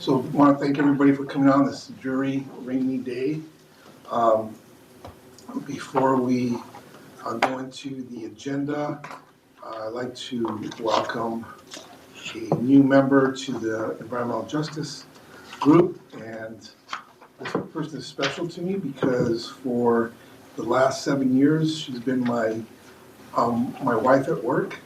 So I want to thank everybody for coming on this dreary, rainy day. Before we go into the agenda, I'd like to welcome a new member to the Environmental Justice Group. And this person is special to me because for the last 7 years, she's been my wife at work.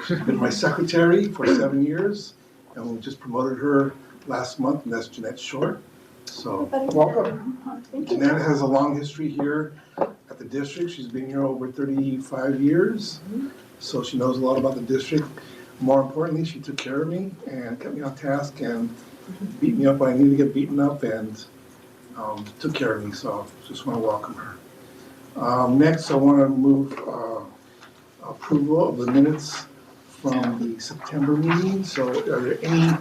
She's been my secretary for 7 years, and we just promoted her last month, and that's Jeanette Short. So welcome. Jeanette has a long history here at the district. She's been here over 35 years, so she knows a lot about the district. More importantly, she took care of me and kept me on task and beat me up when I needed to get beaten up, and took care of me, so just want to welcome her. Next, I want to move approval of the minutes from the September meeting. So are there any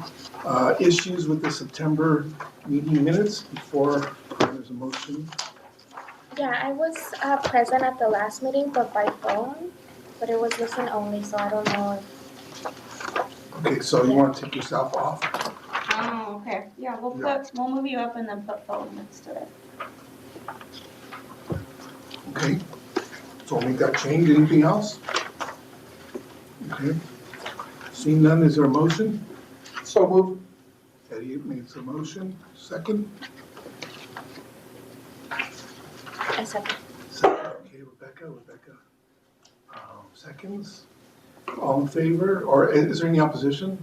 issues with the September meeting minutes before there's a motion? Yeah, I was present at the last meeting, but by phone, but it was listen only, so I don't know if... Okay, so you want to take yourself off? Oh, okay. Yeah, we'll move you up and then put phone next to it. Okay, so I'll make that change. Anything else? Okay. Seeing none, is there a motion? So moved. Eddie makes a motion. Second? I second. Second. Okay, Rebecca. Seconds. All in favor? Or is there any opposition?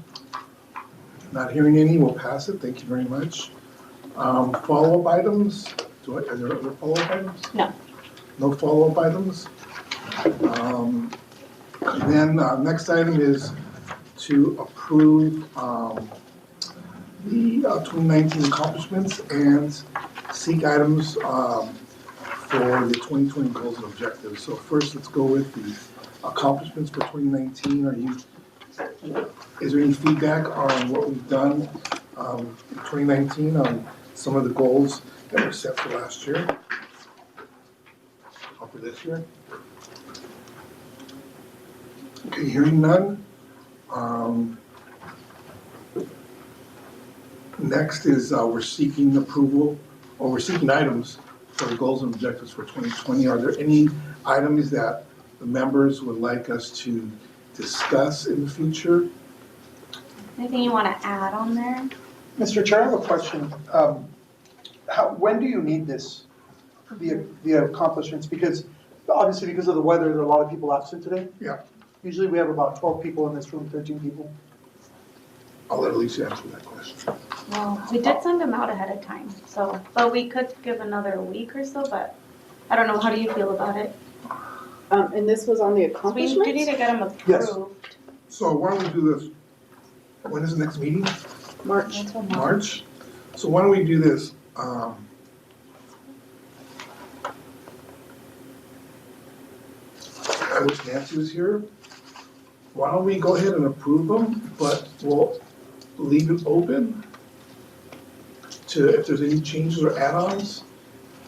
Not hearing any, we'll pass it. Thank you very much. Follow-up items? Are there other follow-up items? No. No follow-up items? Then next item is to approve the 2019 accomplishments and seek items for the 2020 goals and objectives. So first, let's go with the accomplishments for 2019. Is there any feedback on what we've done in 2019 on some of the goals that were set for last year? Or for this year? Okay, hearing none. Next is we're seeking approval, or we're seeking items for the goals and objectives for 2020. Are there any items that the members would like us to discuss in the future? Anything you want to add on there? Mr. Chair, I have a question. When do you need this, the accomplishments? Because obviously because of the weather, there are a lot of people absent today. Yeah. Usually we have about 12 people in this room, 13 people. I'll let Alicia answer that question. Well, we did send them out ahead of time, so, but we could give another week or so, but I don't know, how do you feel about it? And this was on the We accomplishments? do need to get them approved. Yes. So why don't we do this? When is the next meeting? March. Until March? So why don't we do this? I wish Nancy was here. Why don't we go ahead and approve them, but we'll leave it open to if there's any changes or add-ons,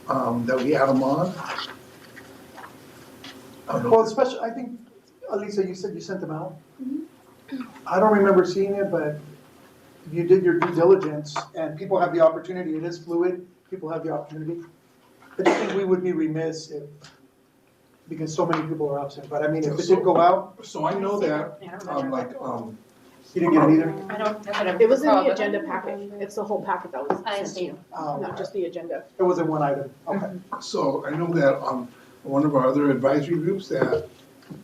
that we add them on. I don't know. Well, especially, I think, Alisa, you said you sent them out? I don't remember seeing it, but you did your due diligence and people have the opportunity. It is fluid. People have the opportunity. I just think we would be remiss if, because so many people are absent. But I mean, if it did go out, So I know that, you didn't get it either? I don't have it. It was in the agenda packet. It's the whole packet that was I sent to see. you, Oh, not just the agenda. it wasn't one item. Okay. so I know that on one of our other advisory groups that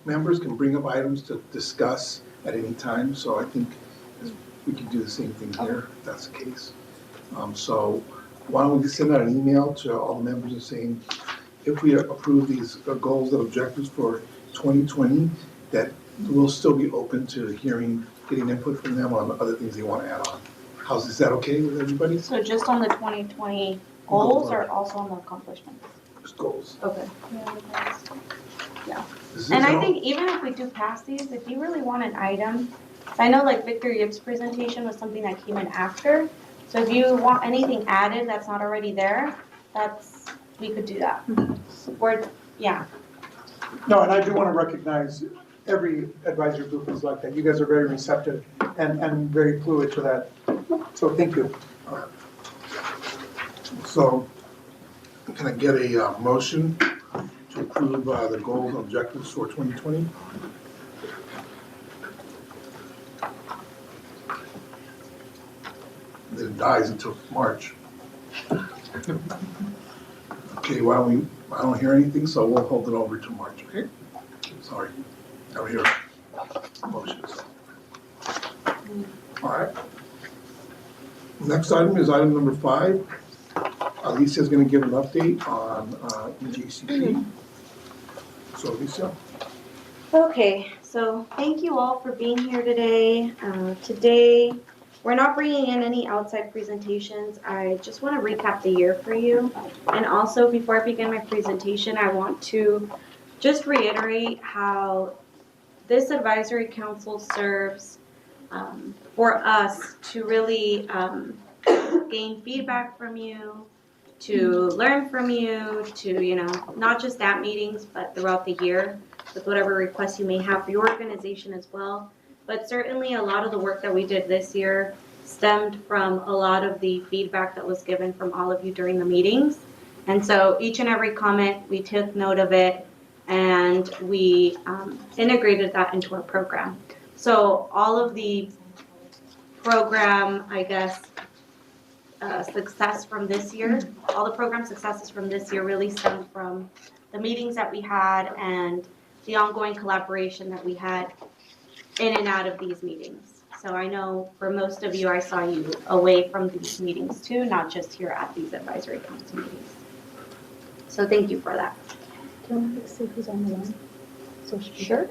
members can bring up items to discuss at any time, so I think we can do the same thing here, if that's the case. So why don't we just send out an email to all the members and saying, if we approve these goals and objectives for 2020, that we'll still be open to hearing, getting input from them on other things they want to add on. Is that okay with everybody? So just on the 2020 goals or also on the accomplishments? Just goals. Okay. Yeah. Is this And I all- think even if we do pass these, if you really want an item, I know like Victor Yip's presentation was something that came in after. So if you want anything added that's not already there, we could do that. Yeah. No, and I do want to recognize every advisory group is like that. You guys are very receptive and very fluid to that. So thank you. So, can I get a motion to approve the goals and objectives for 2020? Then it dies until March. Okay, I don't hear anything, so we'll hold it over to March, okay? Sorry, I don't hear motions. All right. Next item is item number 5. Alicia's gonna give an update on EJCP. So Alicia, Okay, so thank you all for being here today. Today, we're not bringing in any outside presentations. I just want to recap the year for you. And also, before I begin my presentation, I want to just reiterate how this advisory council serves for us to really gain feedback from you, to learn from you, to, not just at meetings, but throughout the year with whatever requests you may have for your organization as well. But certainly a lot of the work that we did this year stemmed from a lot of the feedback that was given from all of you during the meetings. And so each and every comment, we took note of it and we integrated that into our program. So all of the program, success from this year, all the program successes from this year really stemmed from the meetings that we had and the ongoing collaboration that we had in and out of these meetings. So I know for most of you, I saw you away from these meetings too, not just here at these advisory council meetings. So thank you for that. Can we see who's on the line? So Sure.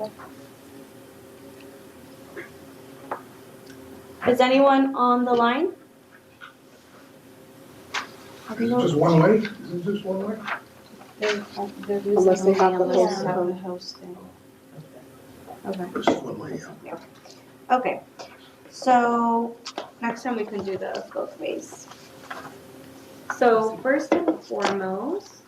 Is anyone on the line? is it just one way? Is it just one way? Unless they have the Yeah. hosting. Okay. It's just one way, yeah. Okay, so next time we can do the both ways. So first and foremost,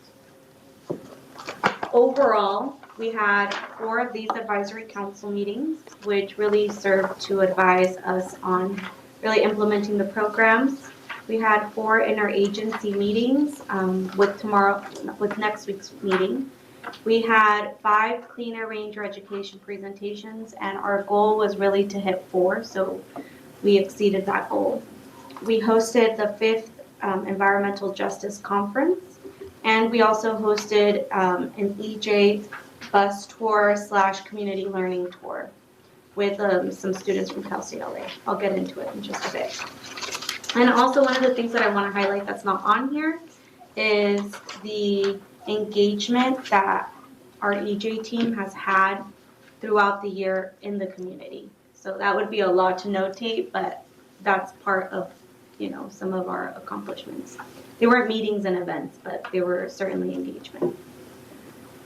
overall, we had 4 of these advisory council meetings, which really served to advise us on really implementing the programs. We had 4 interagency meetings with next week's meeting. We had 5 Clean Air Ranger education presentations, and our goal was really to hit 4, so we exceeded that goal. We hosted the 5th Environmental Justice Conference, and we also hosted an EJ bus tour / community learning tour with some students from Cal State LA. I'll get into it in just a bit. And also one of the things that I want to highlight that's not on here is the engagement that our EJ team has had throughout the year in the community. So that would be a lot to notate, but that's part of, some of our accomplishments. They weren't meetings and events, but they were certainly engagement.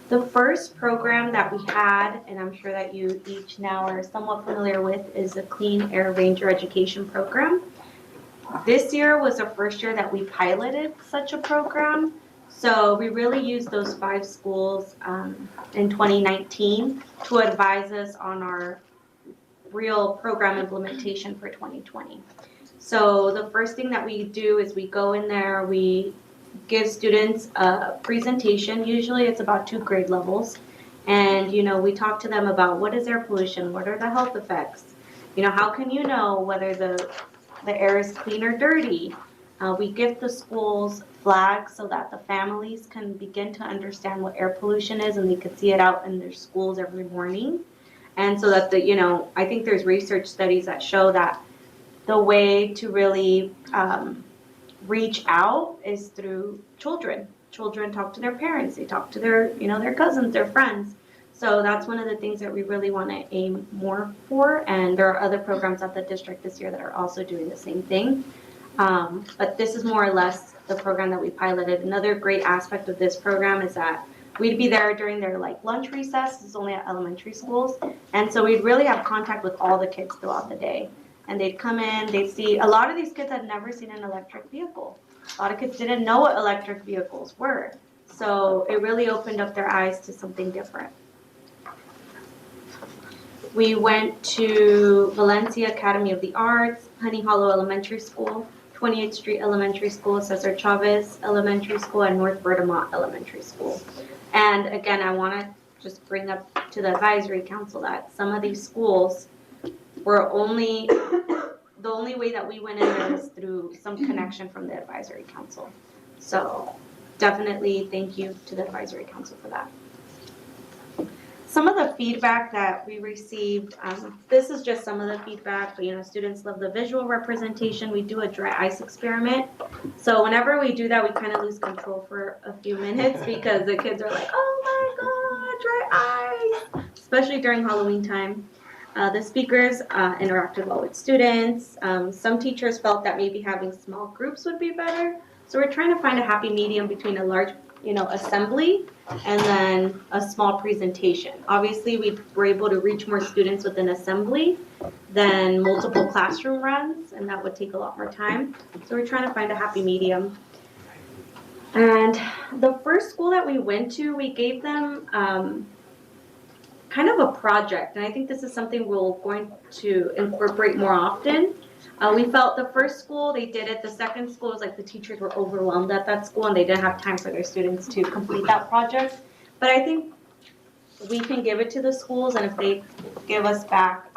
The first program that we had, and I'm sure that you each now are somewhat familiar with, is the Clean Air Ranger Education Program. This year was the first year that we piloted such a program. So we really used those 5 schools in 2019 to advise us on our real program implementation for 2020. So the first thing that we do is we go in there, we give students a presentation. Usually it's about 2 grade levels. And, we talk to them about what is air pollution, what are the health effects, how can you know whether the air is clean or dirty. We give the schools flags so that the families can begin to understand what air pollution is and they can see it out in their schools every morning. And so that I think there's research studies that show that the way to really reach out is through children. Children talk to their parents, they talk to their, their cousins, their friends. So that's one of the things that we really want to aim more for. And there are other programs at the district this year that are also doing the same thing. But this is more or less the program that we piloted. Another great aspect of this program is that we'd be there during their lunch recess. It's only at elementary schools. And so we'd really have contact with all the kids throughout the day. And they'd come in, they'd see, a lot of these kids had never seen an electric vehicle. A lot of kids didn't know what electric vehicles were. So it really opened up their eyes to something different. We went to Valencia Academy of the Arts, Honey Hollow Elementary School, 28th Street Elementary School, Cesar Chavez Elementary School, and North Bergamot Elementary School. And again, I want to just bring up to the advisory council that some of these schools were the only way that we went in there was through some connection from the advisory council. So definitely thank you to the advisory council for that. Some of the feedback that we received, this is just some of the feedback, but students love the visual representation. We do a dry ice experiment. So whenever we do that, we kind of lose control for a few minutes because the kids are like, oh my God, dry ice, especially during Halloween time. The speakers interacted well with students. Some teachers felt that maybe having small groups would be better. So we're trying to find a happy medium between a large, assembly and then a small presentation. Obviously, we were able to reach more students with an assembly than multiple classroom runs, and that would take a lot more time. So we're trying to find a happy medium. And the first school that we went to, we gave them kind of a project, and I think this is something we're going to incorporate more often. We felt the first school, they did it. The second school was like the teachers were overwhelmed at that school and they didn't have time for their students to complete that project. But I think we can give it to the schools, and if they give us back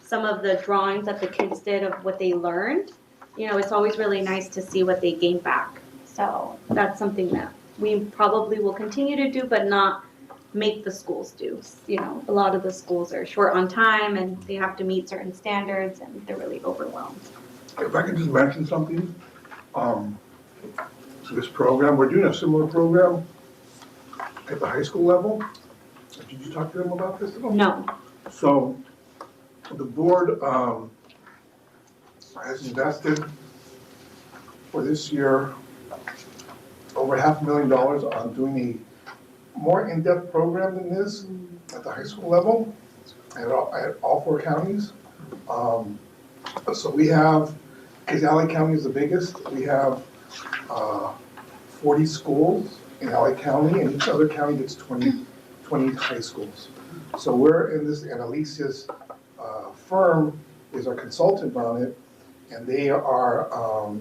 some of the drawings that the kids did of what they learned, it's always really nice to see what they gain back. So that's something that we probably will continue to do, but not make the schools do. A lot of the schools are short on time and they have to meet certain standards and they're really overwhelmed. If I could just mention something, this program, we're doing a similar program at the high school level. Did you talk to them about this at all? No. So the board has invested for this year over $500,000 on doing a more in-depth program than this at the high school level at all 4 counties. So we have, because LA County is the biggest, we have 40 schools in LA County, and each other county gets 20 high schools. So we're in this, and Alicia's firm is our consultant on it, and they are, I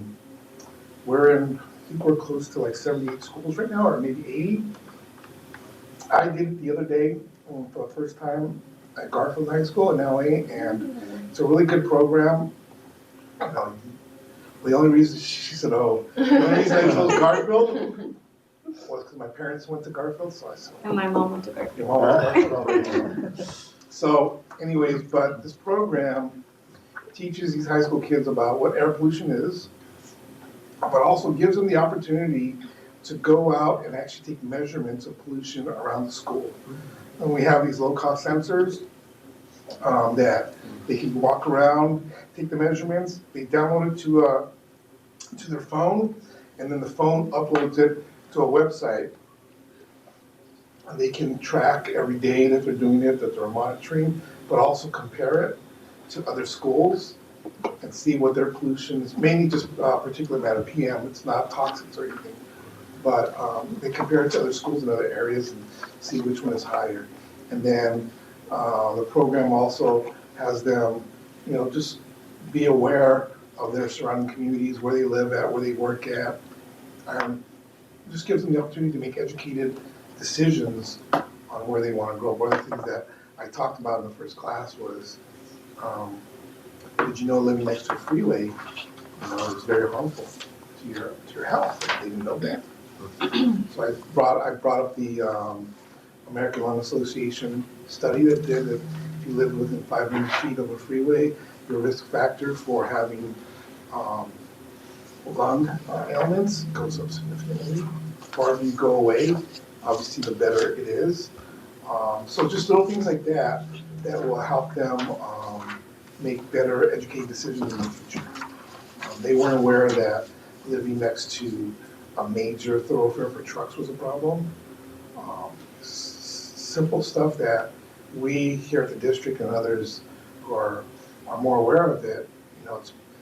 think we're close to like 78 schools right now, or maybe 80. I did it the other day for the first time at Garfield High School in LA, and it's a really good program. The only reason she said, the only reason I chose Garfield was because my parents went to Garfield, so I said. And my mom went to Garfield. Your mom went to Garfield already. So anyways, but this program teaches these high school kids about what air pollution is, but also gives them the opportunity to go out and actually take measurements of pollution around the school. And we have these low-cost sensors that they can walk around, take the measurements, they download it to their phone, and then the phone uploads it to a website. And they can track every day that they're doing it, that they're monitoring, but also compare it to other schools and see what their pollution is, mainly just particulate matter, PM, it's not toxins or anything. But they compare it to other schools in other areas and see which one is higher. And then the program also has them, just be aware of their surrounding communities, where they live at, where they work at. Just gives them the opportunity to make educated decisions on where they want to go. One of the things that I talked about in the first class was, did you know living next to a freeway, is very harmful to your health? They didn't know that. So I brought up the American Lung Association study that did that if you live within 500 feet of a freeway, your risk factor for having lung ailments goes up significantly. The farther you go away, obviously the better it is. So just little things like that will help them make better educated decisions in the future. They weren't aware that living next to a major thoroughfare for trucks was a problem. Simple stuff that we here at the district and others who are more aware of it,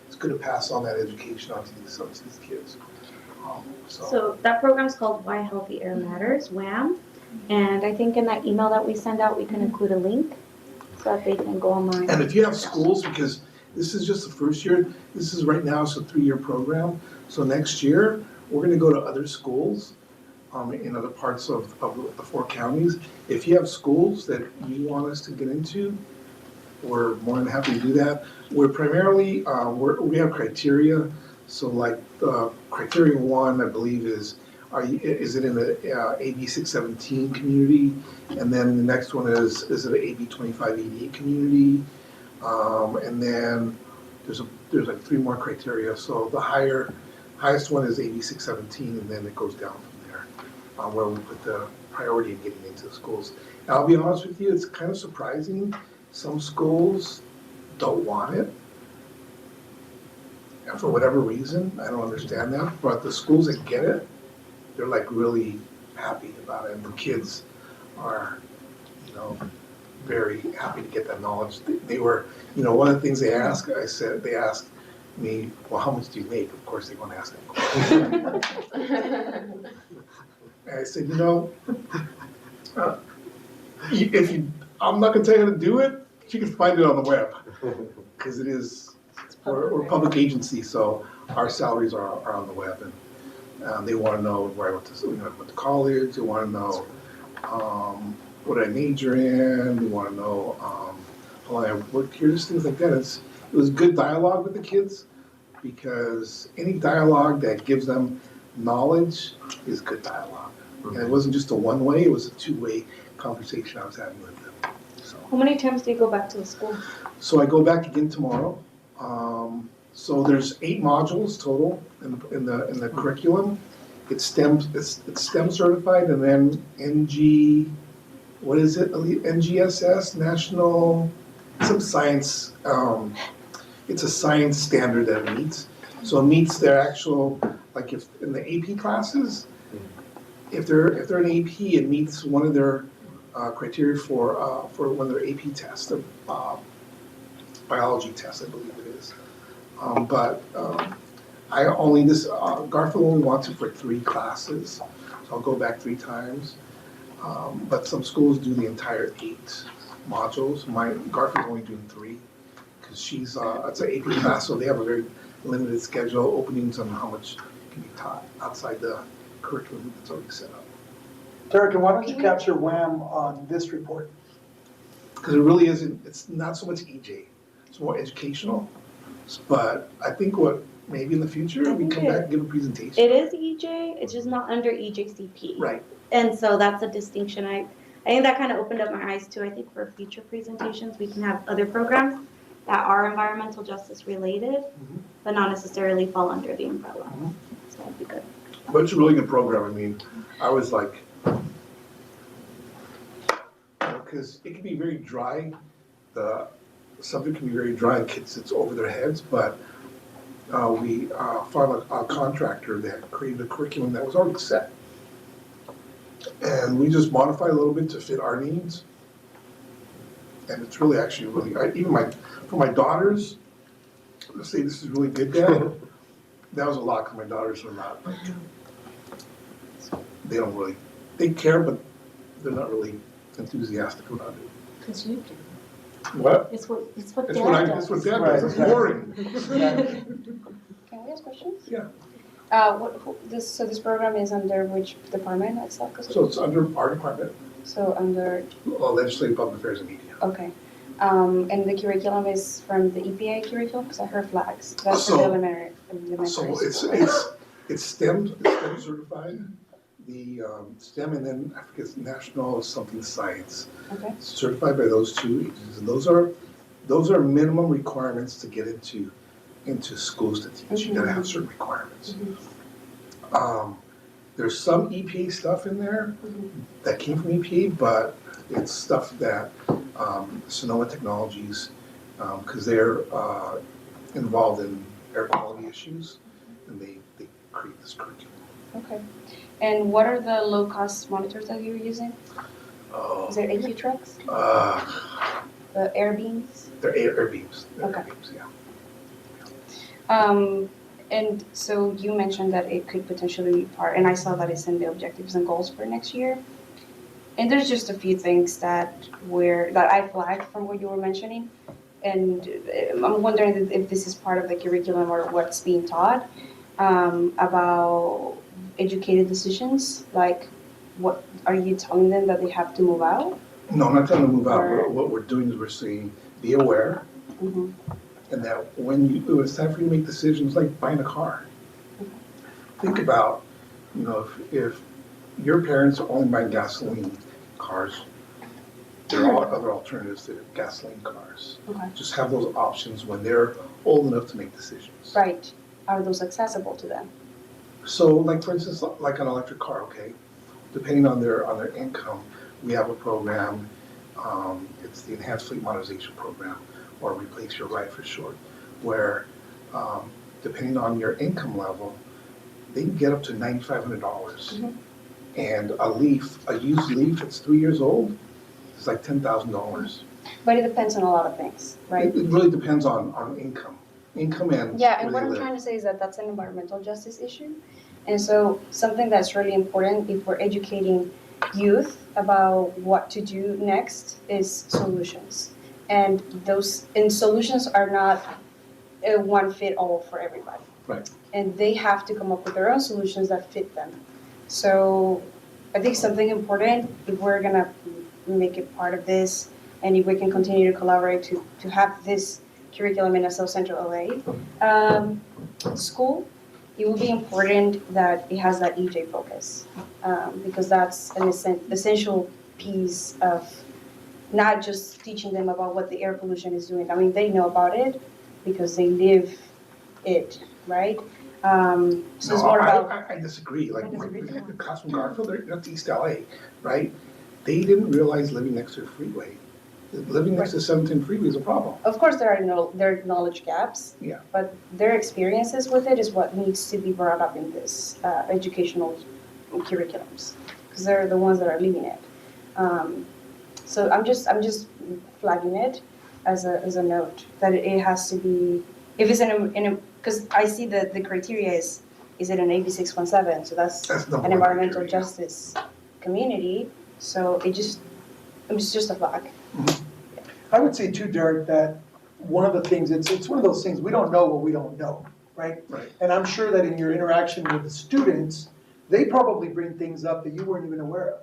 it's good to pass on that education onto these kids. So that program's called Why Healthy Air Matters, WHAM. And I think in that email that we send out, we can include a link so that they can go online. And if you have schools, because this is just the first year, this is right now, it's a 3-year program. So next year, we're gonna go to other schools in other parts of the 4 counties. If you have schools that you want us to get into, we're more than happy to do that. We're primarily, we have criteria. So like criteria 1, I believe is it in the AB 617 community? And then the next one is it an AB 2588 community? And then there's like 3 more criteria. So the highest one is AB 617, and then it goes down from there, where we put the priority in getting into the schools. Now, I'll be honest with you, it's kind of surprising. Some schools don't want it. And for whatever reason, I don't understand that, but the schools that get it, they're like really happy about it, and the kids are, very happy to get that knowledge. They were, one of the things they asked me, well, how much do you make? Of course, they won't ask that question. And I said, I'm not gonna tell you how to do it, you can find it on the web, because we're a public agency, so our salaries are on the web, and they want to know where I went to college. They want to know what I major in. They want to know how long I worked here, just things like that. It was good dialogue with the kids, because any dialogue that gives them knowledge is good dialogue. And it wasn't just a one-way; it was a 2-way conversation I was having with them. So. How many times do you go back to the school? So I go back again tomorrow. So there's 8 modules total in the curriculum. It's STEM certified, and then NGSS, National, some science. It's a science standard that it meets. So it meets their actual, like if in the AP classes, if they're an AP, it meets one of their criteria for one of their AP tests, the biology test, I believe it is. Garfield only wants it for 3 classes, so I'll go back 3 times. But some schools do the entire 8 modules. Garfield's only doing 3, because it's an AP class, so they have a very limited schedule, openings on how much can be taught outside the curriculum that's already set up. Tarek, why don't you capture WHAM on this report? Because it really isn't, it's not so much EJ, it's more educational. But I think maybe in the future, we come back and give a presentation. It is EJ, it's just not under EJCP. Right. And so that's a distinction. I think that kind of opened up my eyes too. I think for future presentations, we can have other programs that are environmental justice related, but not necessarily fall under the umbrella. So that'd be good. But it's a really good program. I mean, I was like, because it can be very dry. The subject can be very dry, and kids, it's over their heads, but we found a contractor that created a curriculum that was already set. And we just modified a little bit to fit our needs. And it's really actually for my daughters, let's say this is really good, Dad. That was a lot, because my daughters are not they care, but they're not really enthusiastic about it. Because you do. What? It's what It's Dad what does. It's what Dad does. It's boring. Can we ask questions? Yeah. So this program is under which department at South Coast? So it's under our department, So under, Legislative Public Affairs and Media. okay. And the curriculum is from the EPA curriculum? Because I heard flags. That's So- for the elementary So school. it's STEM certified, the STEM, and then I forget, it's National something Science. Okay. It's certified by those 2 agencies, and those are minimum requirements to get into schools to teach. You gotta have certain requirements. There's some EPA stuff in there that came from EPA, but it's stuff that Sonoma Technologies, because they're involved in air quality issues, and they create this curriculum. Okay. And what are the low-cost monitors that you're using? Is it AQ trucks? The air beams? They're air beams. They're Okay. air beams, yeah. And so you mentioned that it could potentially be part, and I saw that it's in the objectives and goals for next year. And there's just a few things that I flagged from what you were mentioning. And I'm wondering if this is part of the curriculum or what's being taught about educated decisions. Like, what are you telling them that they have to move out? No, I'm not telling them to move out. Or- What we're doing is we're saying, be aware, Mm-hmm. and that when it's time for you to make decisions like buying a car. Think about, if your parents are only buying gasoline cars, there are other alternatives to gasoline cars. Okay. Just have those options when they're old enough to make decisions. Right. Are those accessible to them? So, like for instance, like an electric car, okay, depending on their income, we have a program. It's the Enhanced Fleet Modernization Program, or Replace Your Ride for short, where depending on your income level, they can get up to $9,500. Mhm. And a used Leaf, it's 3 years old, it's like $10,000. But it depends on a lot of things, right? It really depends on income and Yeah, and where what they I'm live. trying to say is that that's an environmental justice issue. And so something that's really important if we're educating youth about what to do next is solutions. And solutions are not a one fit all for everybody. Right. And they have to come up with their own solutions that fit them. So I think something important, if we're gonna make it part of this, and if we can continue to collaborate to have this curriculum in a South Central LA school, it will be important that it has that EJ focus, because that's an essential piece of not just teaching them about what the air pollution is doing. I mean, they know about it because they live it, right? So it's more about. I disagree. Like the class from Garfield, they're at East LA, right? They didn't realize living next to a freeway, living next to 17 freeway is a problem. Of course, there are knowledge gaps. Yeah. But their experiences with it is what needs to be brought up in this educational curriculums, because they're the ones that are living it. So I'm just flagging it as a note that it has to be, if it's in a because I see that the criteria is it an AB 617, so that's That's an environmental justice community. So it's just a flag. I would say too, Derek, that one of the things, it's one of those things, we don't know what we don't know, right? Right. And I'm sure that in your interaction with the students, they probably bring things up that you weren't even aware of.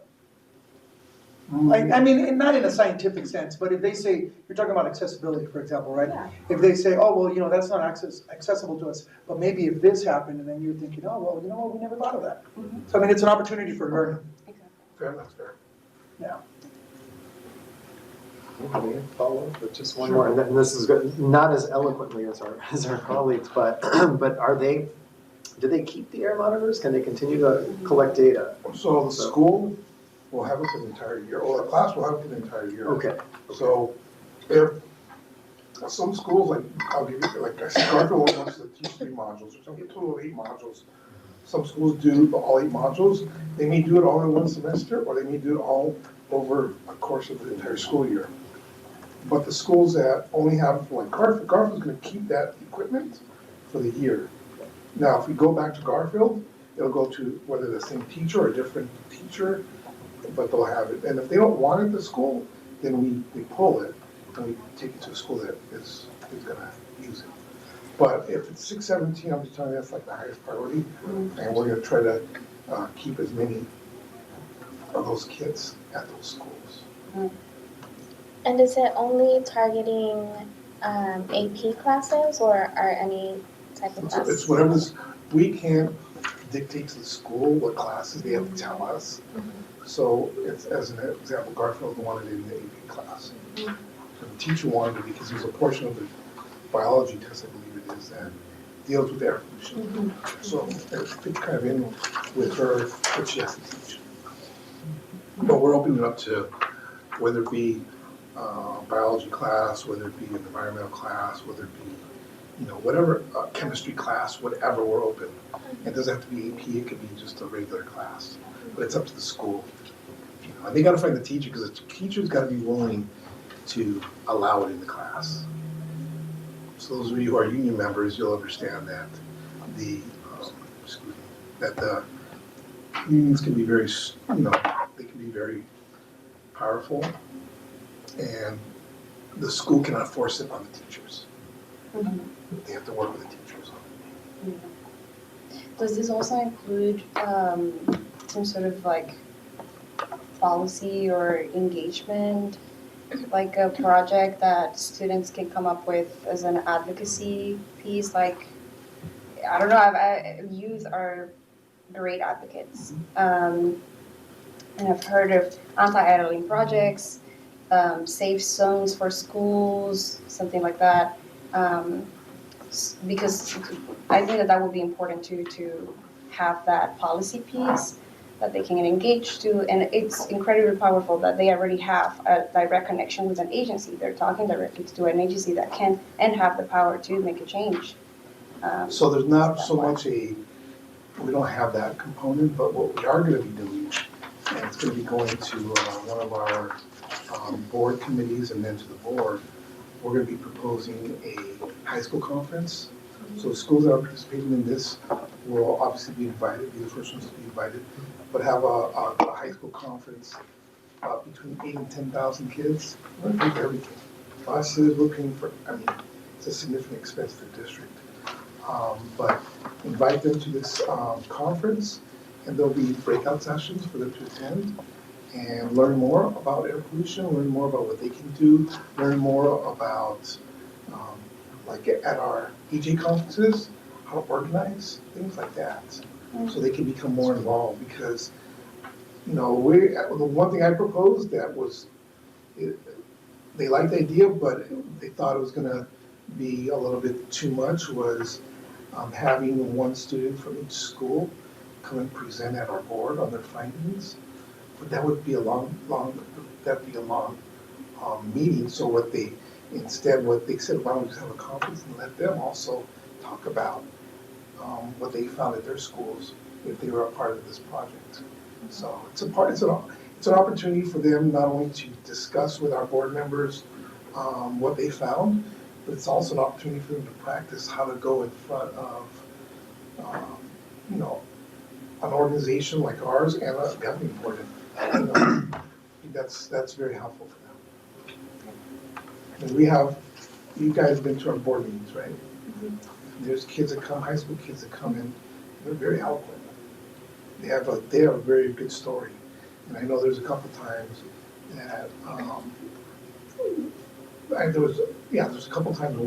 Like, I mean, and not in a scientific sense, but if they say, you're talking about accessibility, for example, right? Yeah. If they say, oh, well, that's not accessible to us, but maybe if this happened, and then you're thinking, oh, well, you know what, we never thought of that. Mhm. So I mean, it's an opportunity for learning. Exactly. Fair, that's fair. Yeah. Anybody have follow-up? But just one more, and then this is good, not as eloquently as our colleagues, but do they keep the air monitors? Can they continue to collect data? So the school will have it for the entire year, or the class will have it for the entire year. Okay. So if some schools, like, I'll give you, like I said, Garfield wants to teach 3 modules, or something, a total of 8 modules. Some schools do all 8 modules. They may do it all in one semester, or they may do it all over a course of the entire school year. But the schools that only have, like Garfield's gonna keep that equipment for the year. Now, if we go back to Garfield, it'll go to whether the same teacher or a different teacher, but they'll have it. And if they don't want it at the school, then we pull it and we take it to a school that is gonna use it. But if it's 617, I'm just telling you, that's like the highest priority. And we're gonna try to keep as many of those kids at those schools. And is it only targeting AP classes or are any type of classes? It's whatever we can't dictate to the school what classes they have to tell us. So it's, as an example, Garfield wanted it in the AP class. So the teacher wanted it because there's a portion of the biology test, I believe it is, that deals with air pollution. So it fits kind of in with her, what she has to teach. But we're opening it up to whether it be biology class, whether it be an environmental class, whether it be, whatever, chemistry class, whatever, we're open. It doesn't have to be AP, it could be just a regular class, but it's up to the school. And they gotta find the teacher, because the teacher's gotta be willing to allow it in the class. So those of you who are union members, you'll understand that the unions can be very, they can be very powerful, and the school cannot force it on the teachers. They have to work with the teachers on it. Does this also include some sort of like policy or engagement, like a project that students can come up with as an advocacy piece? Like, I don't know, youth are great advocates. And I've heard of anti-idling projects, safe zones for schools, something like that. Because I think that would be important to have that policy piece that they can engage to, and it's incredibly powerful that they already have a direct connection with an agency. They're talking directly to an agency that can and have the power to make a change. So there's not so much we don't have that component, but what we are gonna be doing, and it's gonna be going to one of our board committees and then to the board, we're gonna be proposing a high school conference. So schools that are participating in this will obviously be invited, be the first ones to be invited, but have a high school conference between 8,000 and 10,000 kids. We're gonna pay for everything. Buses, we're paying for, I mean, it's a significant expense to the district. But invite them to this conference, and there'll be breakout sessions for them to attend and learn more about air pollution, learn more about what they can do, learn more about, like at our EJ conferences, how to organize, things like that. So they can become more involved because, you know, the one thing I proposed that was, they liked the idea, but they thought it was gonna be a little bit too much was having one student from each school come and present at our board on their findings. But that would be a long meeting. So what they said, why don't we just have a conference and let them also talk about what they found at their schools if they were a part of this project. So it's an opportunity for them not only to discuss with our board members what they found, but it's also an opportunity for them to practice how to go in front of, you know, an organization like ours and a governing board. And, I think that's very helpful for them. And you guys have been to our board meetings, right? There's kids that come, high school kids that come in, they're very eloquent. They have a very good story. And I know there's a couple times that, there's a couple times,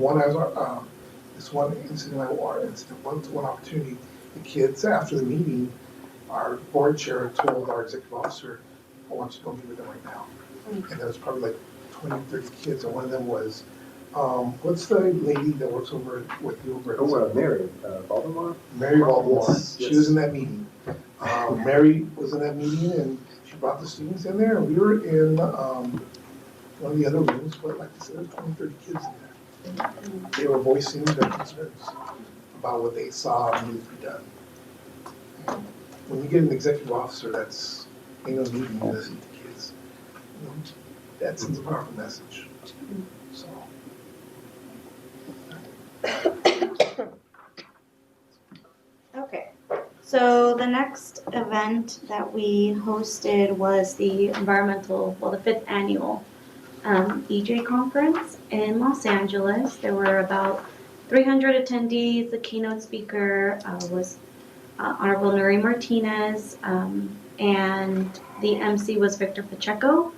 this one incident, one opportunity, the kids, after the meeting, our board chair told our executive officer, I want you to go meet with them right now. And there was probably like 20, 30 kids, and one of them was, what's the lady that works over with you over at? Mary, Baltimore? Mary Baltimore. Yes, She was in that meeting. Mary was in that meeting, and she brought the students in there, and we were in one of the other rooms, but like I said, there's 20, 30 kids in there. They were voicing their concerns about what they saw needed to be done. And when you get an executive officer that's in a meeting and listening to kids, you know, that sends a powerful message. So. Okay, so the next event that we hosted was the the 5th annual EJ conference in Los Angeles. There were about 300 attendees. The keynote speaker was Honorable Nuri Martinez, and the MC was Victor Pacheco,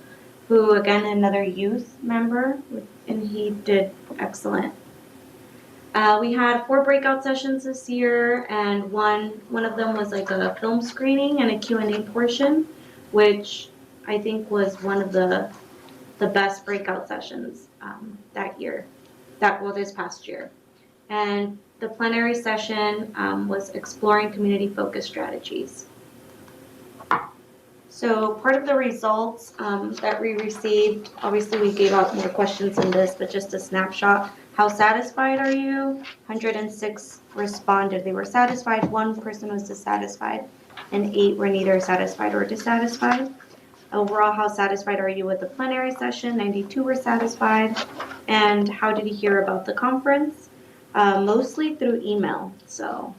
who again another youth member, and he did excellent. We had 4 breakout sessions this year, and one of them was like a film screening and a Q&A portion, which I think was one of the best breakout sessions this past year. And the plenary session was exploring community-focused strategies. So part of the results that we received, obviously we gave out more questions in this, but just a snapshot. How satisfied are you? 106 responded. They were satisfied. 1 person was dissatisfied, and 8 were neither satisfied or dissatisfied. Overall, how satisfied are you with the plenary session? 92 were satisfied. And how did you hear about the conference? Mostly through email. So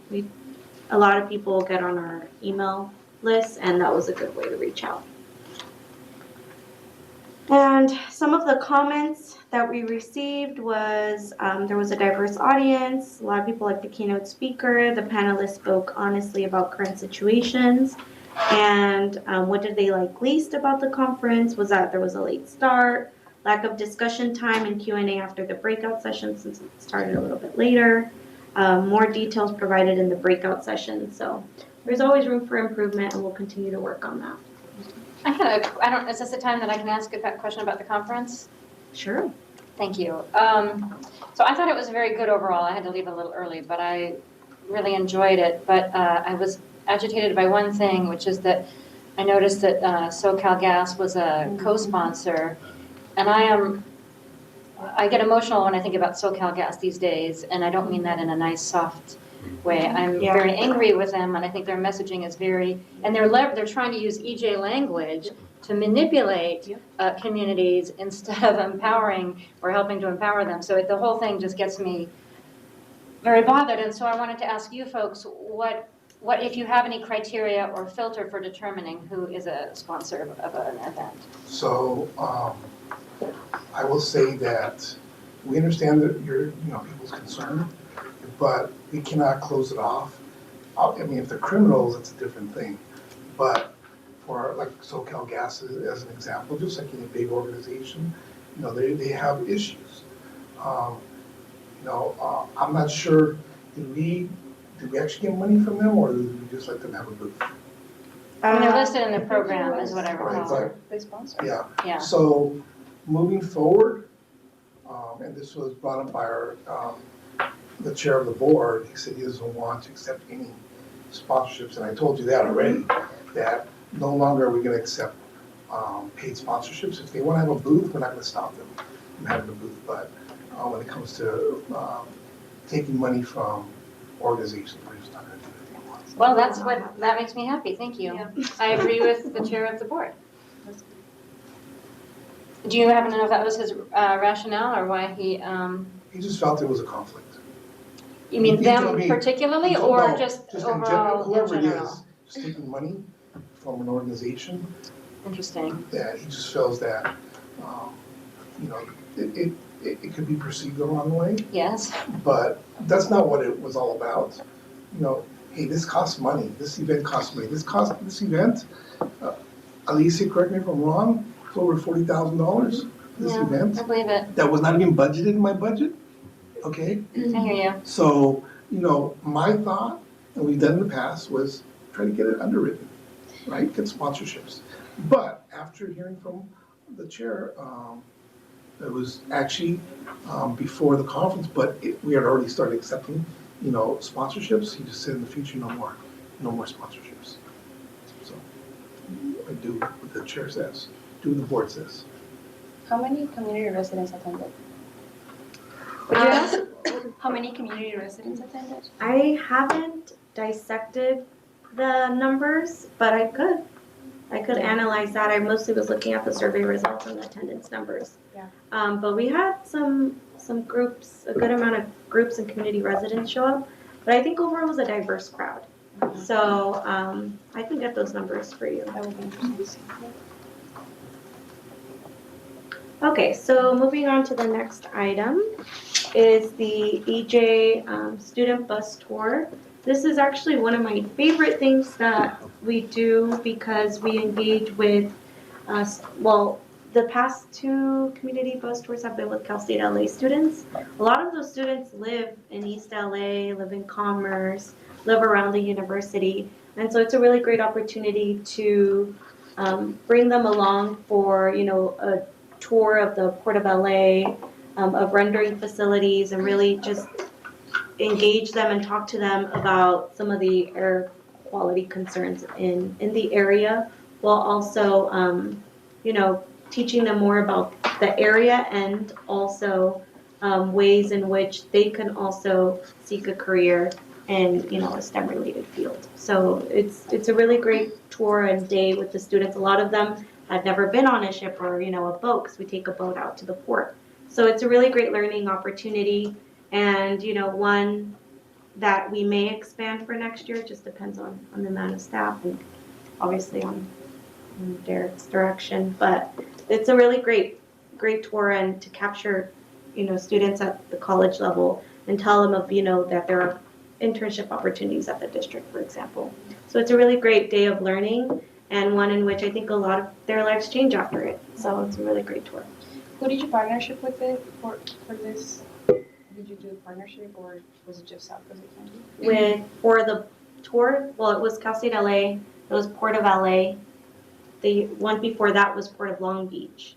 a lot of people get on our email list, and that was a good way to reach out. And some of the comments that we received was there was a diverse audience. A lot of people liked the keynote speaker. The panelists spoke honestly about current situations. And what did they like least about the conference was that there was a late start, lack of discussion time and Q&A after the breakout session since it started a little bit later. More details provided in the breakout session. So there's always room for improvement, and we'll continue to work on that. Is this the time that I can ask a question about the conference? Sure. Thank you. So I thought it was very good overall. I had to leave a little early, but I really enjoyed it. But I was agitated by one thing, which is that I noticed that SoCal Gas was a co-sponsor, and I get emotional when I think about SoCal Gas these days, and I don't mean that in a nice, soft way. I'm very angry with them, and I think their messaging is and they're trying to use EJ language to manipulate communities instead of empowering or helping to empower them. So the whole thing just gets me very bothered, and so I wanted to ask you folks, what if you have any criteria or filter for determining who is a sponsor of an event? So, I will say that we understand that people's concern, but we cannot close it off. I mean, if they're criminals, it's a different thing. But for like SoCal Gas as an example, just like any big organization, they have issues. I'm not sure, did we actually get money from them, or did we just let them have a booth? I mean, they're listed in the program is what I recall. Right, They sponsor. Yeah. Yeah. So moving forward, and this was brought up by the chair of the board, he said he doesn't want to accept any sponsorships, and I told you that already, that no longer are we going to accept paid sponsorships. If they want to have a booth, we're not going to stop them from having a booth, but when it comes to taking money from organizations, we're just not going to do it anymore. Well, that makes me happy, thank you. I agree with the chair of the board. Do you happen to know if that was his rationale or why he? He just felt there was a conflict. You mean He them told me- particularly, No, or just in overall general, in whoever it general? is, just taking money from an organization, Interesting. that he just feels that, it could be perceived the wrong way, Yes. but that's not what it was all about. Hey, this costs money, this event costs money, this event, Alicia, correct me if I'm wrong, it's over $40,000, this Yeah, event, I believe it. that was not even budgeted in my budget, okay? I hear you. So, my thought, and we've done in the past, was try to get it underwritten, right? Get sponsorships. But after hearing from the chair, it was actually before the conference, but we had already started accepting, sponsorships. He just said in the future, no more sponsorships. So I do what the chair says, do what the board says. How many community residents attended? Would you ask? How many community residents attended? I haven't dissected the numbers, but I could. I could analyze that. I mostly was looking at the survey results and the attendance numbers. Yeah. But we had some groups, a good amount of groups and community residents show up. But I think overall it was a diverse crowd. So I can get those numbers for you. That would be interesting. Okay, so moving on to the next item is the EJ student bus tour. This is actually one of my favorite things that we do because we engage with, the past two community bus tours have been with Cal State LA students. A lot of those students live in East LA, live in Commerce, live around the university. And so it's a really great opportunity to bring them along for, a tour of the Port of LA, of rendering facilities, and really just engage them and talk to them about some of the air quality concerns in the area, while also, teaching them more about the area and also ways in which they can also seek a career in, a STEM-related field. So it's a really great tour and day with the students. A lot of them had never been on a ship or, a boat, because we take a boat out to the port. So it's a really great learning opportunity, and, one that we may expand for next year. It just depends on the amount of staff and obviously on Derek's direction. But it's a really great tour and to capture, students at the college level and tell them of, that there are internship opportunities at the district, for example. So it's a really great day of learning and one in which I think a lot of their lives change after it. So it's a really great tour. Who did you partnership with it for this? Did you do a partnership or was it just South Coast County? For the tour, well, it was Cal State LA, it was Port of LA. The one before that was Port of Long Beach.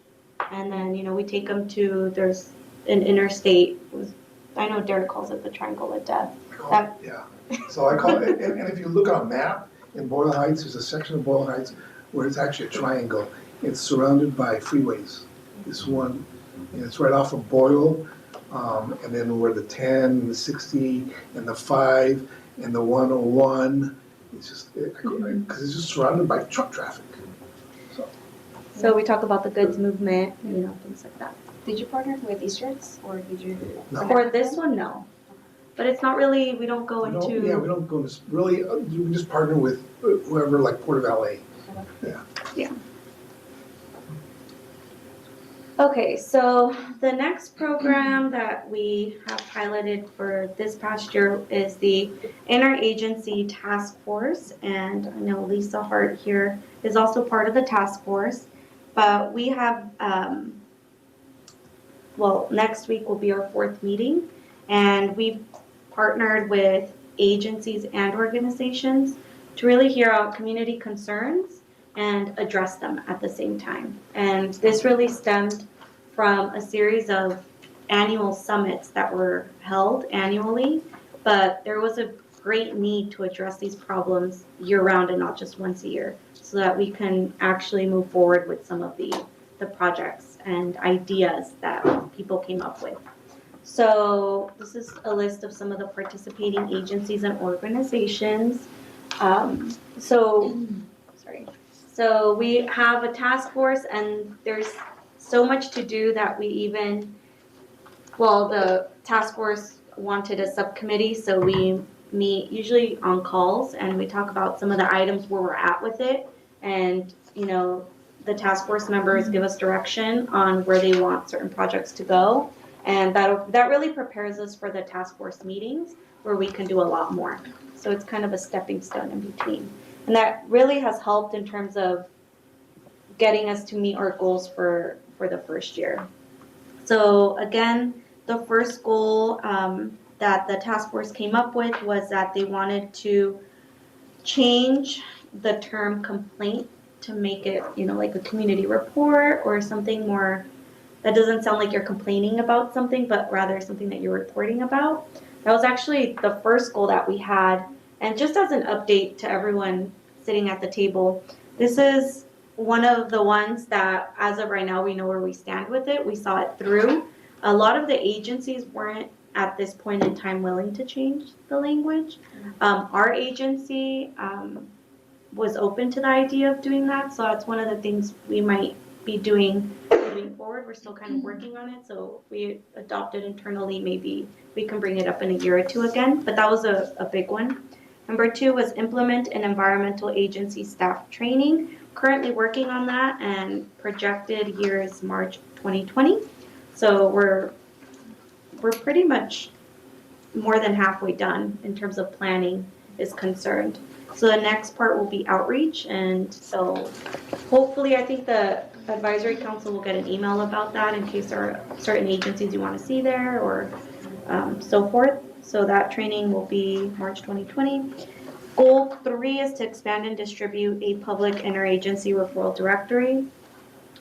And then, we take them there's an interstate, I know Derek calls it the Triangle of Death. Yeah, so I call it, and if you look on a map, in Boyle Heights, there's a section of Boyle Heights where it's actually a triangle. It's surrounded by freeways. This one, and it's right off of Boyle, and then where the 10, the 60, and the 5, and the 101, it's just, because it's just surrounded by truck traffic. So we talk about the goods movement, things like that. Did you partner with Easterns or did you? No. For this one, no. But it's not really, we don't go into. Yeah, we don't go into, really, we just partner with whoever, like Port of LA. Yeah. Okay, so the next program that we have piloted for this past year is the Interagency Task Force. And I know Lisa Hart here is also part of the task force. But we have, next week will be our 4th meeting. And we've partnered with agencies and organizations to really hear out community concerns and address them at the same time. And this really stemmed from a series of annual summits that were held annually, but there was a great need to address these problems year-round and not just once a year, so that we can actually move forward with some of the projects and ideas that people came up with. So this is a list of some of the participating agencies and organizations. So we have a task force, and there's so much to do that the task force wanted a subcommittee, so we meet usually on calls and we talk about some of the items where we're at with it. And, the task force members give us direction on where they want certain projects to go. And that really prepares us for the task force meetings where we can do a lot more. So it's kind of a stepping stone in between. And that really has helped in terms of getting us to meet our goals for the first year. So again, the first goal that the task force came up with was that they wanted to change the term complaint to make it, like a community report or something more that doesn't sound like you're complaining about something, but rather something that you're reporting about. That was actually the first goal that we had. And just as an update to everyone sitting at the table, this is one of the ones that, as of right now, we know where we stand with it. We saw it through. A lot of the agencies weren't at this point in time willing to change the language. Our agency was open to the idea of doing that, so that's one of the things we might be doing moving forward. We're still kind of working on it, so if we adopt it internally, maybe we can bring it up in a year or two again, but that was a big one. Number 2 was implement an environmental agency staff training. Currently working on that, and projected year is March 2020. So we're pretty much more than halfway done in terms of planning is concerned. So the next part will be outreach, and so hopefully I think the advisory council will get an email about that in case there are certain agencies you want to see there or so forth. So that training will be March 2020. Goal 3 is to expand and distribute a public interagency referral directory.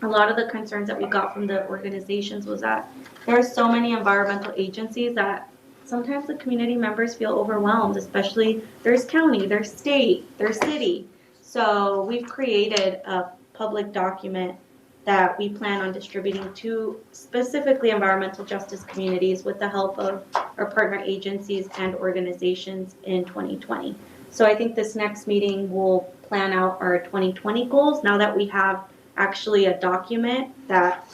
A lot of the concerns that we got from the organizations was that there are so many environmental agencies that sometimes the community members feel overwhelmed, especially there's county, there's state, there's city. So we've created a public document that we plan on distributing to specifically environmental justice communities with the help of our partner agencies and organizations in 2020. So I think this next meeting will plan out our 2020 goals now that we have actually a document that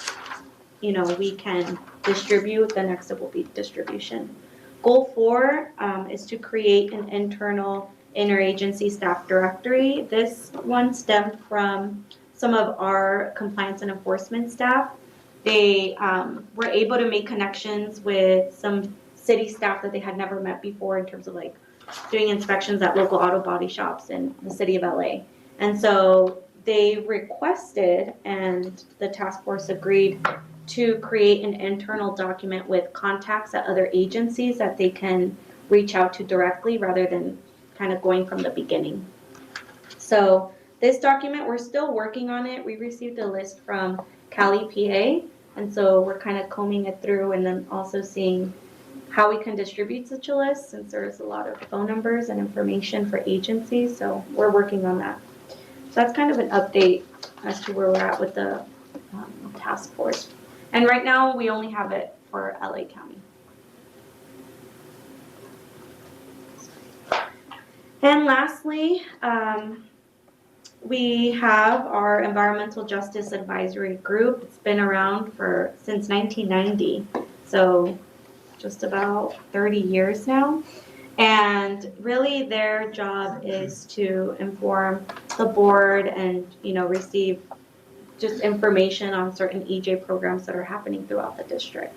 we can distribute. The next step will be distribution. Goal 4 is to create an internal interagency staff directory. This one stemmed from some of our compliance and enforcement staff. They were able to make connections with some city staff that they had never met before in terms of like doing inspections at local auto body shops in the city of LA. And so they requested, and the task force agreed, to create an internal document with contacts at other agencies that they can reach out to directly rather than kind of going from the beginning. So this document, we're still working on it. We received a list from Cali, PA, and so we're kind of combing it through and then also seeing how we can distribute such a list, since there's a lot of phone numbers and information for agencies, so we're working on that. So that's kind of an update as to where we're at with the task force. And right now, we only have it for LA County. And lastly, we have our Environmental Justice Advisory Group. It's been around since 1990, so just about 30 years now. And really their job is to inform the board and, receive just information on certain EJ programs that are happening throughout the district.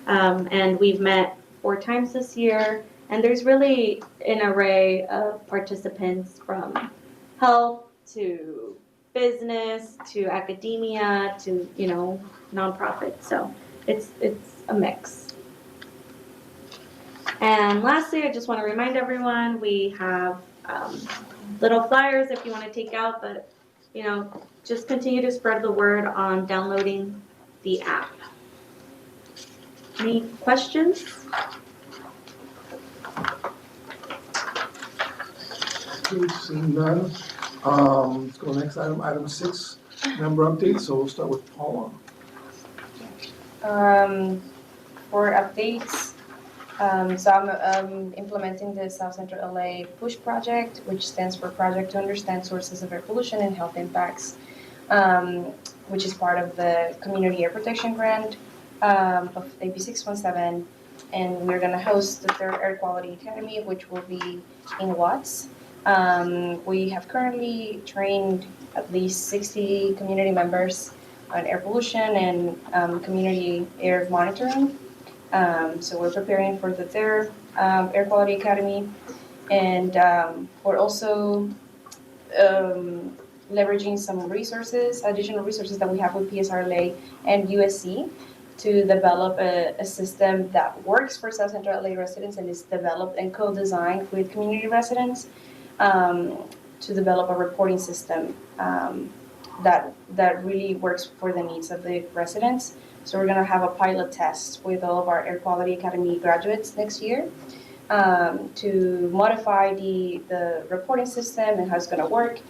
And we've met 4 times this year, and there's really an array of participants from health to business to academia to, nonprofits. So it's a mix. And lastly, I just want to remind everyone, we have little flyers if you want to take out, but just continue to spread the word on downloading the app. Any questions? Okay, seeing none. Let's go next item, item 6, member updates. So we'll start with Paula. For updates, so I'm implementing the South Central LA PUSH project, which stands for Project to Understand Sources of Air Pollution and Health Impacts, which is part of the Community Air Protection Grant of AB 617. And we're going to host the 3rd Air Quality Academy, which will be in Watts. We have currently trained at least 60 community members on air pollution and community air monitoring. So we're preparing for the 3rd Air Quality Academy, and we're also leveraging some resources, additional resources that we have with PSRLA and USC to develop a system that works for South Central LA residents and is developed and co-designed with community residents to develop a reporting system that really works for the needs of the residents. So we're going to have a pilot test with all of our Air Quality Academy graduates next year to modify the reporting system and how it's going to work.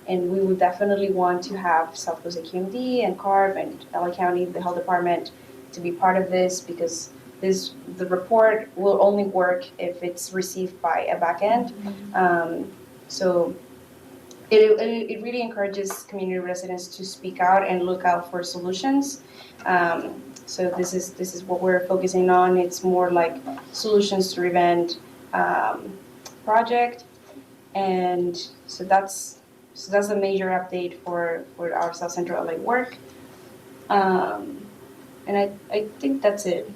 And we would definitely want to have Southwest AQMD and CARB and LA County, the health department, to be part of this, because the report will only work if it's received by a backend. So it really encourages community residents to speak out and look out for solutions. So this is what we're focusing on. It's more like solutions-driven project, and so that's a major update for our South Central LA work. And I think that's it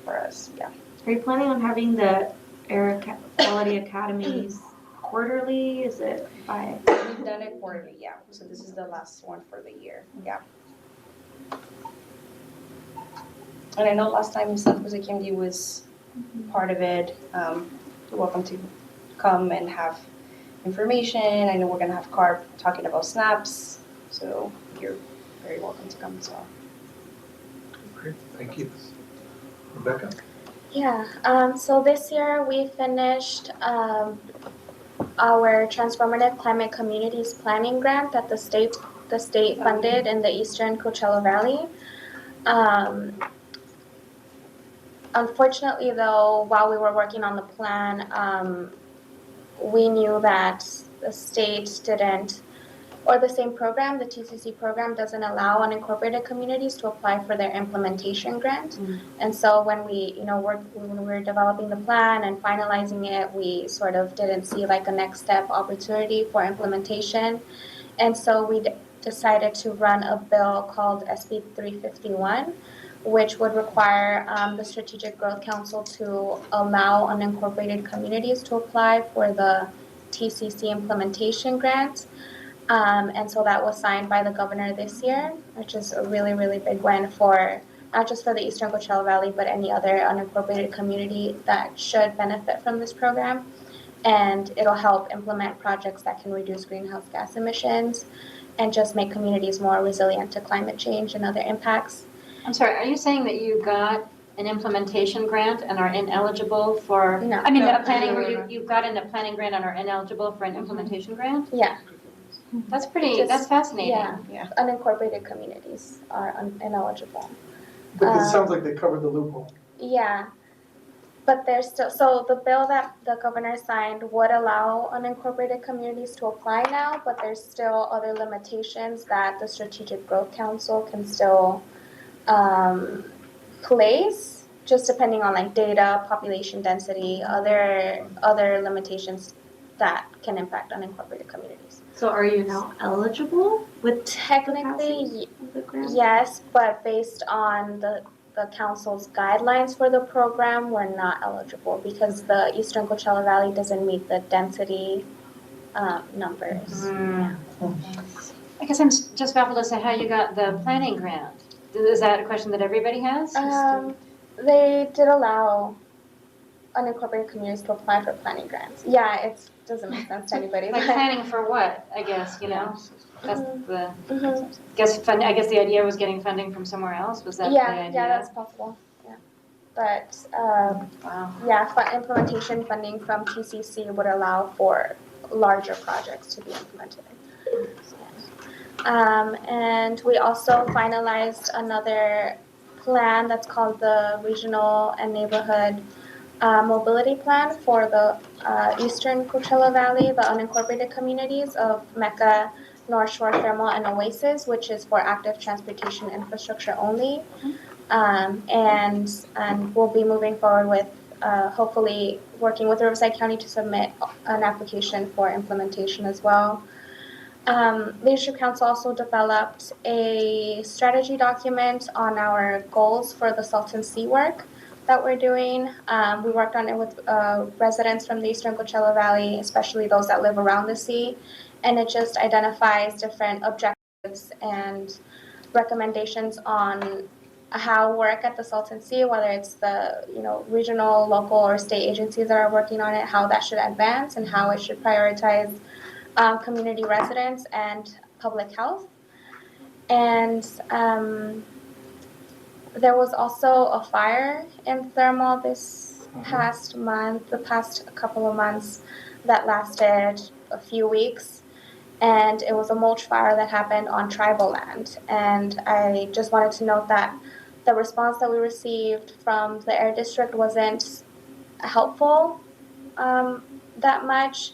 for us. Yeah. Are you planning on having the Air Quality Academies quarterly? Is it by? We've done it quarterly, yeah. So this is the last one for the year, yeah. And I know last time Southwest AQMD was part of it. You're welcome to come and have information. I know we're gonna have CARB talking about snaps, so you're very welcome to come as well. Great, thank you. Rebecca? Yeah, so this year we finished our Transformative Climate Communities Planning Grant that the state funded in the Eastern Coachella Valley. Unfortunately though, while we were working on the plan, we knew that the state didn't, or the same program, the TCC program, doesn't allow unincorporated communities to apply for their implementation grant. And so when we were developing the plan and finalizing it, we sort of didn't see like a next step opportunity for implementation. And so decided to run a bill called SB 351, which would require the Strategic Growth Council to allow unincorporated communities to apply for the TCC implementation grant. And so that was signed by the governor this year, which is a really, really big win for not just for the Eastern Coachella Valley, but any other unincorporated community that should benefit from this program. And it'll help implement projects that can reduce greenhouse gas emissions and just make communities more resilient to climate change and other impacts. I'm sorry, are you saying that you got an implementation grant and are ineligible for? No. I mean, No. a planning, you've gotten a planning grant and are ineligible for an implementation grant? Yeah. That's pretty, Just- that's fascinating. Yeah. Unincorporated communities are ineligible. But it sounds like they covered the loophole. Yeah, but there's still, so the bill that the governor signed would allow unincorporated communities to apply now, but there's still other limitations that the Strategic Growth Council can still place, just depending on like data, population density, other limitations that can impact unincorporated communities. So are you now eligible with Technically, the grant? yes, but based on the council's guidelines for the program, we're not eligible because the Eastern Coachella Valley doesn't meet the density numbers. I guess I'm just baffled as to how you got the planning grant. Is that a question that everybody has? They did allow unincorporated communities to apply for planning grants. Yeah, it doesn't make sense to anybody. Like but- planning for what, I guess, you know? That's the, Mhm. I guess the idea was getting funding from somewhere else, was that the idea? Yeah, that's possible, yeah. But, Wow. yeah, implementation funding from TCC would allow for larger projects to be implemented. And we also finalized another plan that's called the Regional and Neighborhood Mobility Plan for the Eastern Coachella Valley, the unincorporated communities of Mecca, North Shore, Thermal, and Oasis, which is for active transportation infrastructure only. And we'll be moving forward with hopefully working with Riverside County to submit an application for implementation as well. Leadership Council also developed a strategy document on our goals for the Salton Sea work that we're doing. We worked on it with residents from the Eastern Coachella Valley, especially those that live around the sea, and it just identifies different objectives and recommendations on how work at the Salton Sea, whether it's the regional, local, or state agencies that are working on it, how that should advance and how it should prioritize community residents and public health. And there was also a fire in Thermal this past month, the past couple of months, that lasted a few weeks. And it was a mulch fire that happened on tribal land. And I just wanted to note that the response that we received from the Air District wasn't helpful that much.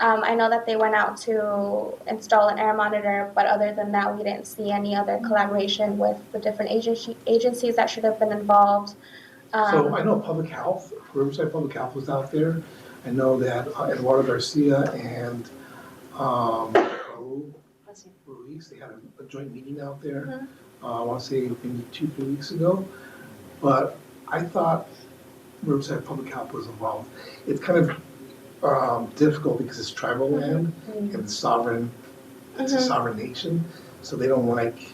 I know that they went out to install an air monitor, but other than that, we didn't see any other collaboration with the different agencies that should have been involved. So I know Public Health, Riverside Public Health was out there. I know that Eduardo Garcia and Ruiz, they had a joint meeting out there. I want to say maybe 2-3 weeks ago. But I thought Riverside Public Health was involved. It's kind of difficult because it's tribal land and it's sovereign. It's a sovereign nation, so they don't like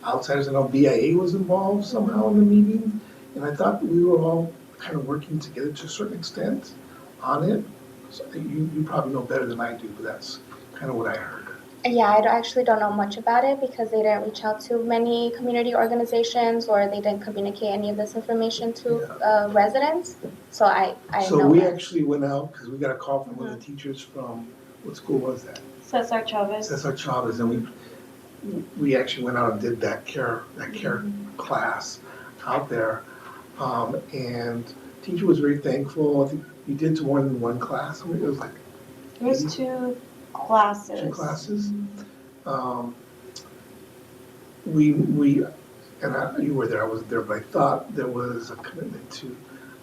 outsiders. I know BIA was involved somehow in the meeting, and I thought we were all kind of working together to a certain extent on it. So you probably know better than I do, but that's kind of what I heard. Yeah, I actually don't know much about it because they didn't reach out to many community organizations or they didn't communicate any of this information to residents. So I So know we that. actually went out because we got a call from one of the teachers from, what school was that? Cesar Chavez. Cesar Chavez, and we actually went out and did that care class out there. And teacher was very thankful. I think we did to more than one class. I mean, it was like It was 2 classes. 2 classes. You were there, I wasn't there, but I thought there was a commitment to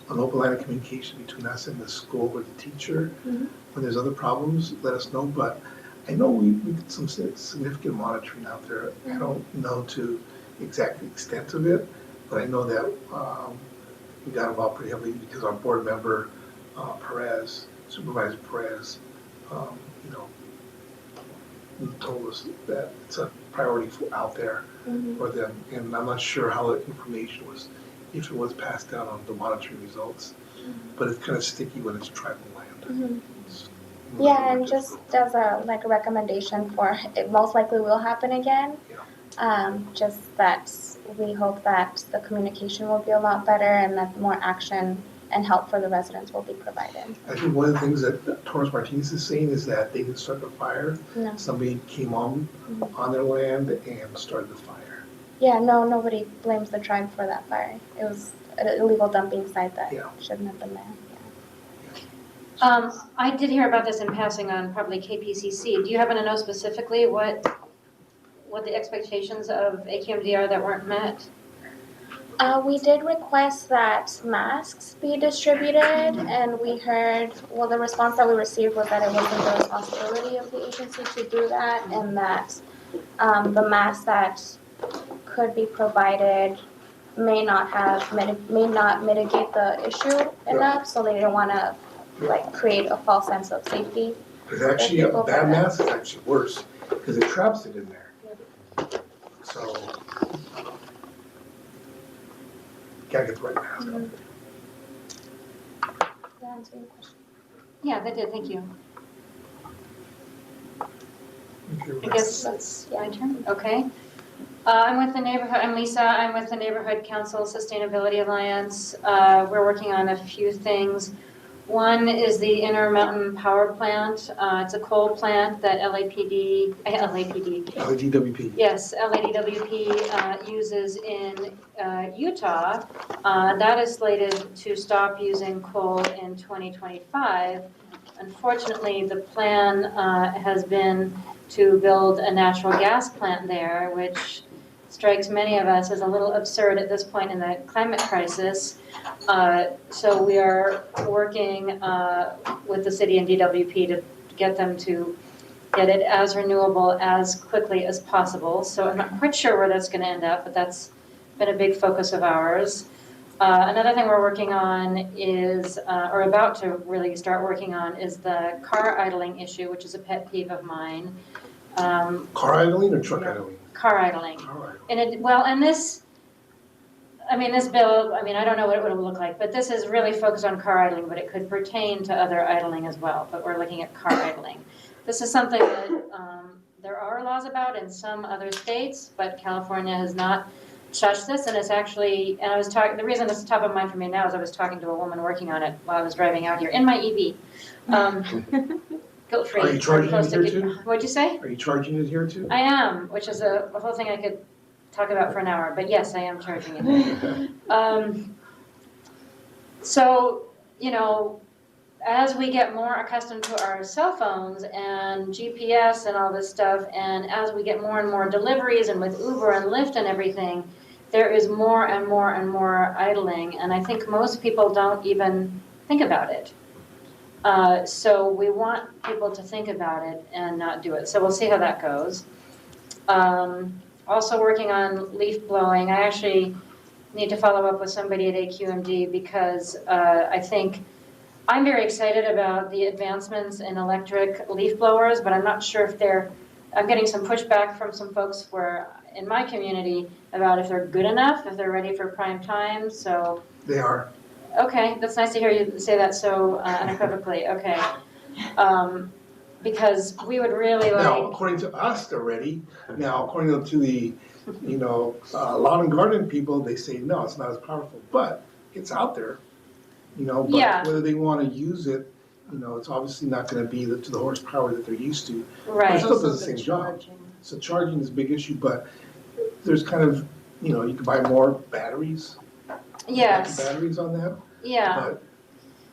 an open line of communication between us and the school or the teacher. When there's other problems, let us know, but I know we did some significant monitoring out there. I don't know to the exact extent of it, but I know that we got involved pretty heavily because our board member, Perez, Supervisor Perez, you know, he told us that it's a priority out there for them. And I'm not sure how the information was, if it was passed down on the monitoring results, but it's kind of sticky when it's tribal land. It's more Yeah, and just difficult. as a like a recommendation for it most likely will happen again. Just that we hope that the communication will be a lot better and that more action and help for the residents will be provided. I think one of the things that Torres Martinez is saying is that they didn't start the fire. No. Somebody came on their land and started the fire. Yeah, no, nobody blames the tribe for that fire. It was an illegal dumping site that shouldn't have been there. I did hear about this in passing on probably KPCC. Do you happen to know specifically what the expectations of AQMD are that weren't met? We did request that masks be distributed, and we heard, well, the response that we received was that it wasn't the responsibility of the agency to do that, and that the masks that could be provided may not mitigate the issue enough, so they don't want to like create a false sense of safety. Because actually, a bad mask is actually worse because it traps it in there. So, gotta get the right mask out there. Does that answer your question? Yeah, they did, thank you. Okay, I guess that's my turn, okay. I'm with the neighborhood, I'm Lisa, I'm with the Neighborhood Council Sustainability Alliance. We're working on a few things. One is the Intermountain Power Plant. It's a coal plant that LADWP. Yes, LADWP uses in Utah. That is slated to stop using coal in 2025. Unfortunately, the plan has been to build a natural gas plant there, which strikes many of us as a little absurd at this point in the climate crisis. So we are working with the city and DWP to get them to get it as renewable as quickly as possible. So I'm not quite sure where that's going to end up, but that's been a big focus of ours. Another thing we're working on is, or about to really start working on, is the car idling issue, which is a pet peeve of mine. Car idling or truck idling? Car idling. Car idling. And this bill, I don't know what it would look like, but this is really focused on car idling, but it could pertain to other idling as well, but we're looking at car idling. This is something that there are laws about in some other states, but California has not touched this, and it's actually, and I was talking, the reason it's top of mind for me now is I was talking to a woman working on it while I was driving out here in my EV. Guilt-free. Are you charging it here too? What'd you say? Are you charging it here too? I am, which is a whole thing I could talk about for an hour, but yes, I am charging it. So, as we get more accustomed to our cell phones and GPS and all this stuff, and as we get more and more deliveries and with Uber and Lyft and everything, there is more and more and more idling, and I think most people don't even think about it. So we want people to think about it and not do it. So we'll see how that goes. Also working on leaf blowing. I actually need to follow up with somebody at AQMD because I think I'm very excited about the advancements in electric leaf blowers, but I'm not sure if I'm getting some pushback from some folks in my community about if they're good enough, if they're ready for prime time, so. They are. Okay, that's nice to hear you say that so unequivocally, okay. Because we would really like. Now, according to us, they're ready. Now, according to the, lawn and garden people, they say, no, it's not as powerful, but it's out there. But whether they want to use it, it's obviously not going to be to the horsepower that they're used to. Right. But it still does the same job. So charging is a big issue, but there's kind of, you can buy more batteries. Yes. Batteries on that. Yeah. But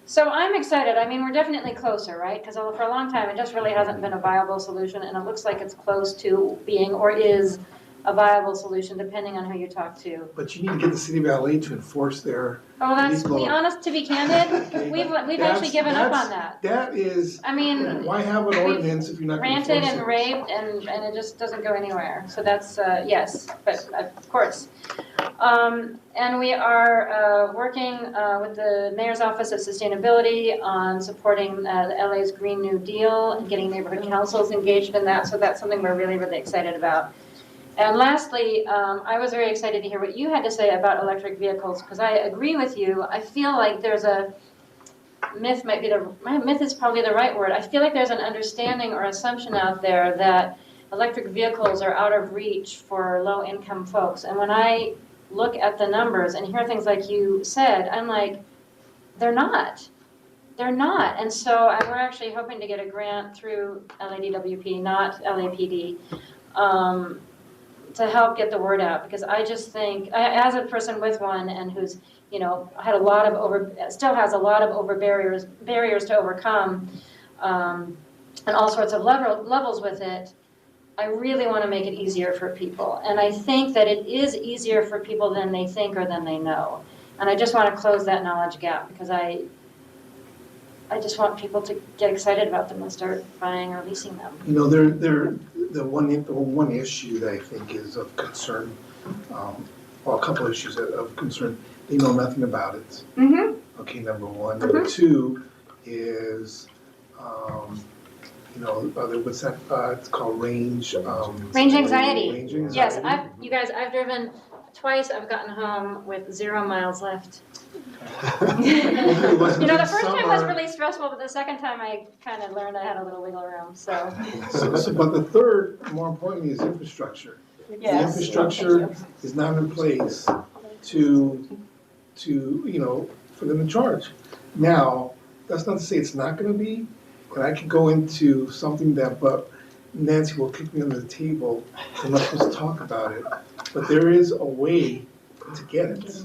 so I'm excited. We're definitely closer, right? Because for a long time, it just really hasn't been a viable solution, and it looks like it's close to being or is a viable solution depending on who you talk to. But you need to get the city of LA to enforce their Oh, that's, to be legal. honest, to be candid, we've actually given up on that. That is, I mean, why have an ordinance if you're not going to ranted enforce and it? raved and it just doesn't go anywhere. So that's, yes, but of course. And we are working with the Mayor's Office of Sustainability on supporting the LA's Green New Deal and getting neighborhood councils engaged in that. So that's something we're really, really excited about. And lastly, I was very excited to hear what you had to say about electric vehicles, because I agree with you. I feel like there's a myth, myth is probably the right word. I feel like there's an understanding or assumption out there that electric vehicles are out of reach for low-income folks. And when I look at the numbers and hear things like you said, I'm like, they're not. They're not. And so we're actually hoping to get a grant through LADWP, not LAPD, to help get the word out, because I just think, as a person with one and who's, you know, had a lot of still has a lot of barriers to overcome, and all sorts of levels with it, I really want to make it easier for people. And I think that it is easier for people than they think or than they know. And I just want to close that knowledge gap, because I just want people to get excited about them and start buying or leasing them. You know, the one issue that I think is of concern, well, a couple issues of concern, they know nothing about it. Mm-hmm. Okay, number one. Number two is, you know, what's that, it's called range. Range anxiety. Range anxiety. Yes, I've driven twice, I've gotten home with 0 miles left. You know, the first time was really stressful, but the second time I kind of learned I had a little wiggle room, so. But the third, more importantly, is infrastructure. Yes. The infrastructure is not in place to, you know, for them to charge. Now, that's not to say it's not gonna be, and I could go into something that, but Nancy will kick me under the table, I'm not supposed to talk about it, but there is a way to get it.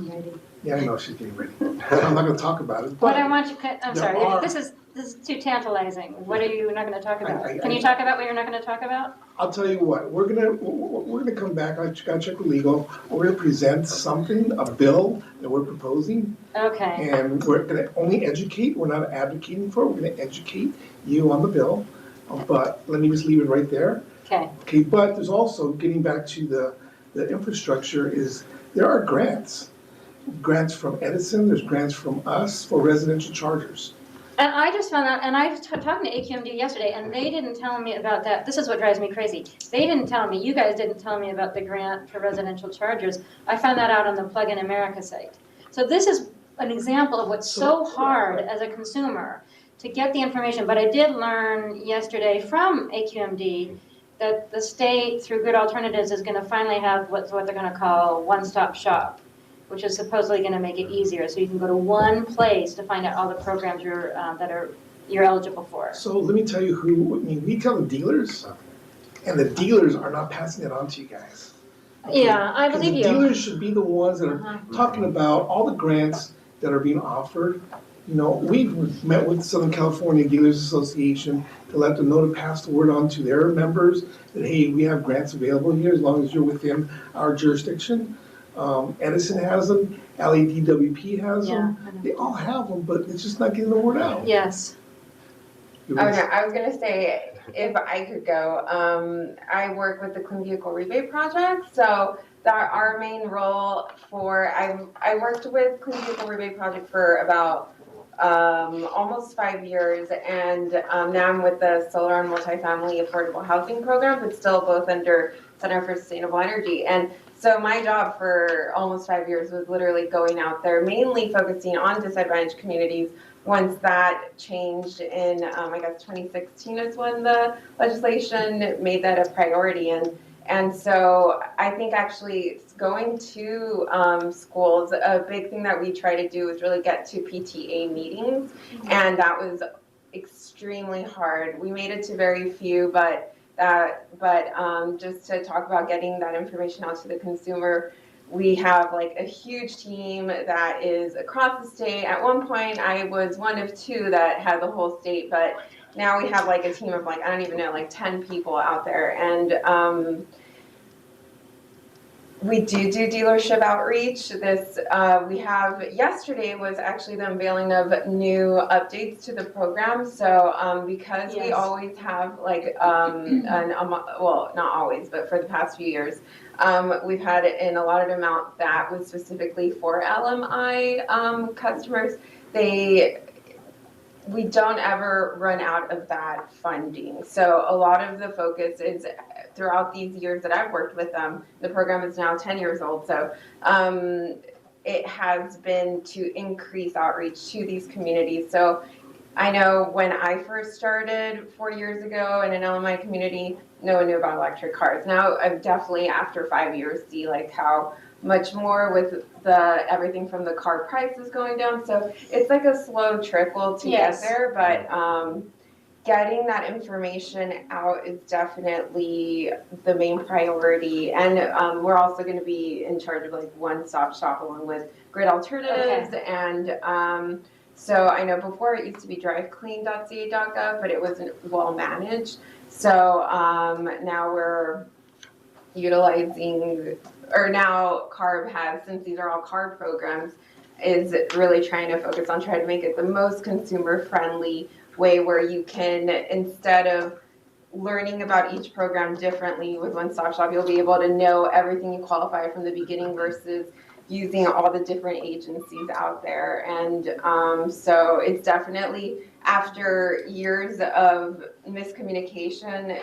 Yeah, I know, she's getting ready. I'm not gonna talk about it, What I but want you, I'm there sorry, are- this is too tantalizing. What are you not gonna talk about? I- Can you talk about what you're not gonna talk about? I'll tell you what, we're gonna come back, I gotta check with legal, we're gonna present something, a bill that we're proposing, Okay, and we're gonna only educate, we're not advocating for it, we're gonna educate you on the bill, but let me just leave it right there. okay. Okay, but there's also, getting back to the infrastructure, is there are grants. Grants from Edison, there's grants from us for residential chargers. And I just found out, and I was talking to AQMD yesterday, and they didn't tell me about that. This is what drives me crazy. They didn't tell me, you guys didn't tell me about the grant for residential chargers. I found that out on the Plug in America site. So this is an example of what's so hard as a consumer to get the information. But I did learn yesterday from AQMD that the state, through Good Alternatives, is gonna finally have what they're gonna call one-stop shop, which is supposedly going to make it easier. So you can go to one place to find out all the programs you're eligible for. So let me tell you we tell the dealers, and the dealers are not passing it on to you guys. Yeah, I believe The you. dealers should be the ones that are talking about all the grants that are being offered. You know, we've met with Southern California Dealers Association to let them know to pass the word on to their members that, hey, we have grants available here as long as you're within our jurisdiction. Edison has them, LADWP has them, they all have them, but it's just not getting the word out. Yes. Okay, I was gonna say, if I could go, I work with the Clean Vehicle Rebate Project, so our main role I worked with Clean Vehicle Rebate Project for about almost 5 years, and now I'm with the Solar and Multifamily Affordable Housing Program, but still both under Center for Sustainable Energy. And so my job for almost 5 years was literally going out there, mainly focusing on disadvantaged communities. Once that changed in, I guess 2016 is when the legislation made that a priority. And so I think actually going to schools, a big thing that we try to do is really get to PTA meetings. And that was extremely hard. We made it to very few, but just to talk about getting that information out to the consumer, we have like a huge team that is across the state. At one point, I was one of 2 that had the whole state, but now we have like a team of like, I don't even know, like 10 people out there. And We do dealership outreach. Yesterday was actually the unveiling of new updates to the program. So because we Yes. always have like, well, not always, but for the past few years, we've had an allotted amount that was specifically for LMI customers. We don't ever run out of that funding. So a lot of the focus is throughout these years that I've worked with them. The program is now 10 years old. So it has been to increase outreach to these communities. So I know when I first started 4 years ago in an LMI community, no one knew about electric cars. Now I've definitely, after 5 years, see like how much more with everything from the car prices going down. So it's like a slow trickle to Yes. get there, but getting that information out is definitely the main priority. And we're also going to be in charge of like one-stop shop along with grid alternatives. And so I know before it used to be driveclean.ca.gov, but it wasn't well managed. So now we're utilizing, or now CARB has, since these are all CARB programs, is really trying to focus on trying to make it the most consumer friendly way where you can, instead of learning about each program differently with One Stop Shop, you'll be able to know everything you qualify from the beginning versus using all the different agencies out there. And so it's definitely, after years of miscommunication,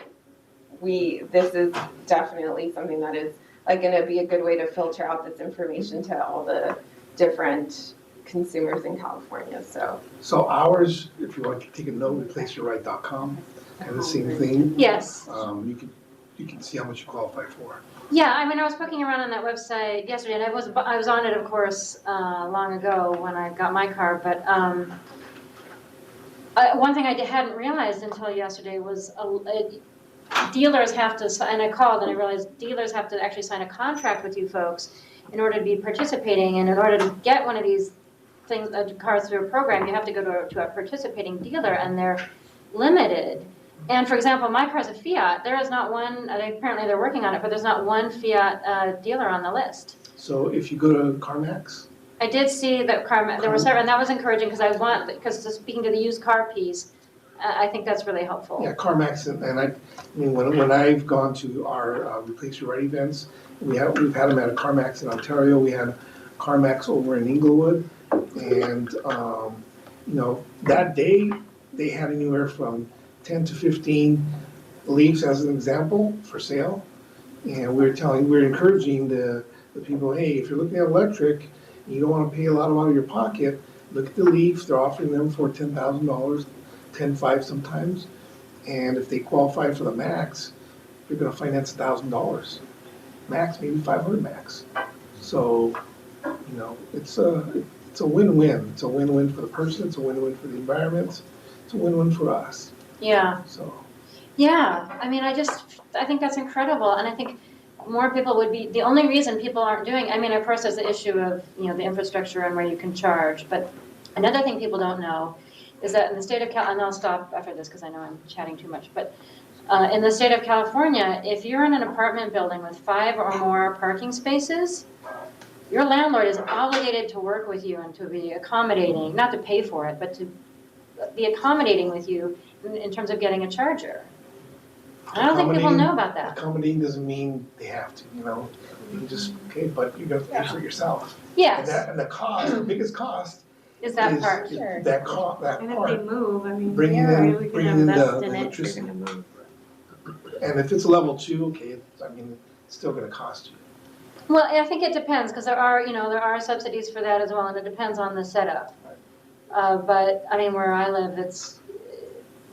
this is definitely something that is like going to be a good way to filter out this information to all the different consumers in California. So ours, if you want to take a note, replaceyourright.com, and the same thing. Yes. You can see how much you qualify for. Yeah, I mean, I was poking around on that website yesterday, and I was on it, of course, long ago when I got my car. But one thing I hadn't realized until yesterday was dealers have to, and I called and I realized dealers have to actually sign a contract with you folks in order to be participating. And in order to get one of these things, cars through a program, you have to go to a participating dealer, and they're limited. And for example, my car's a Fiat. There is not one, apparently they're working on it, but there's not one Fiat dealer on the list. So if you go to CarMax, I did see that there were several, and that was encouraging because speaking to the used car piece, I think that's really helpful. yeah, CarMax, and I mean, when I've gone to our Replace Your Right events, we've had them at a CarMax in Ontario, we had CarMax over in Inglewood, and that day, they had anywhere from 10 to 15 Leafs as an example for sale. And we're encouraging the people, hey, if you're looking at electric, and you don't want to pay a lot out of your pocket, look at the Leafs. They're offering them for $10,000, $10,500 sometimes. And if they qualify for the max, you're going to finance $1,000 max, maybe $500 max. So, it's a win-win. It's a win-win for the person. It's a win-win for the environment. It's a win-win for us. Yeah. So. Yeah, I mean, I think that's incredible, and I think more people would be, the only reason people aren't doing, I mean, of course, there's the issue of, the infrastructure and where you can charge, but another thing people don't know is that in the state of and I'll stop after this because I know I'm chatting too much, but in the state of California, if you're in an apartment building with 5 or more parking spaces, your landlord is obligated to work with you and to be accommodating, not to pay for it, but to be accommodating with you in terms of getting a charger. I don't think people know about that. Accommodating doesn't mean they have to, You can just pay, but you got to pay for it yourself. Yes. And the cost, the biggest cost is that part. Sure. That part. And if they move, I mean, bringing you're in really gonna invest in it, you're electricity. gonna move. And if it's a level 2, okay, it's still going to cost you. Well, I think it depends because there are subsidies for that as well, and it depends on the setup. But I mean, where I live, it's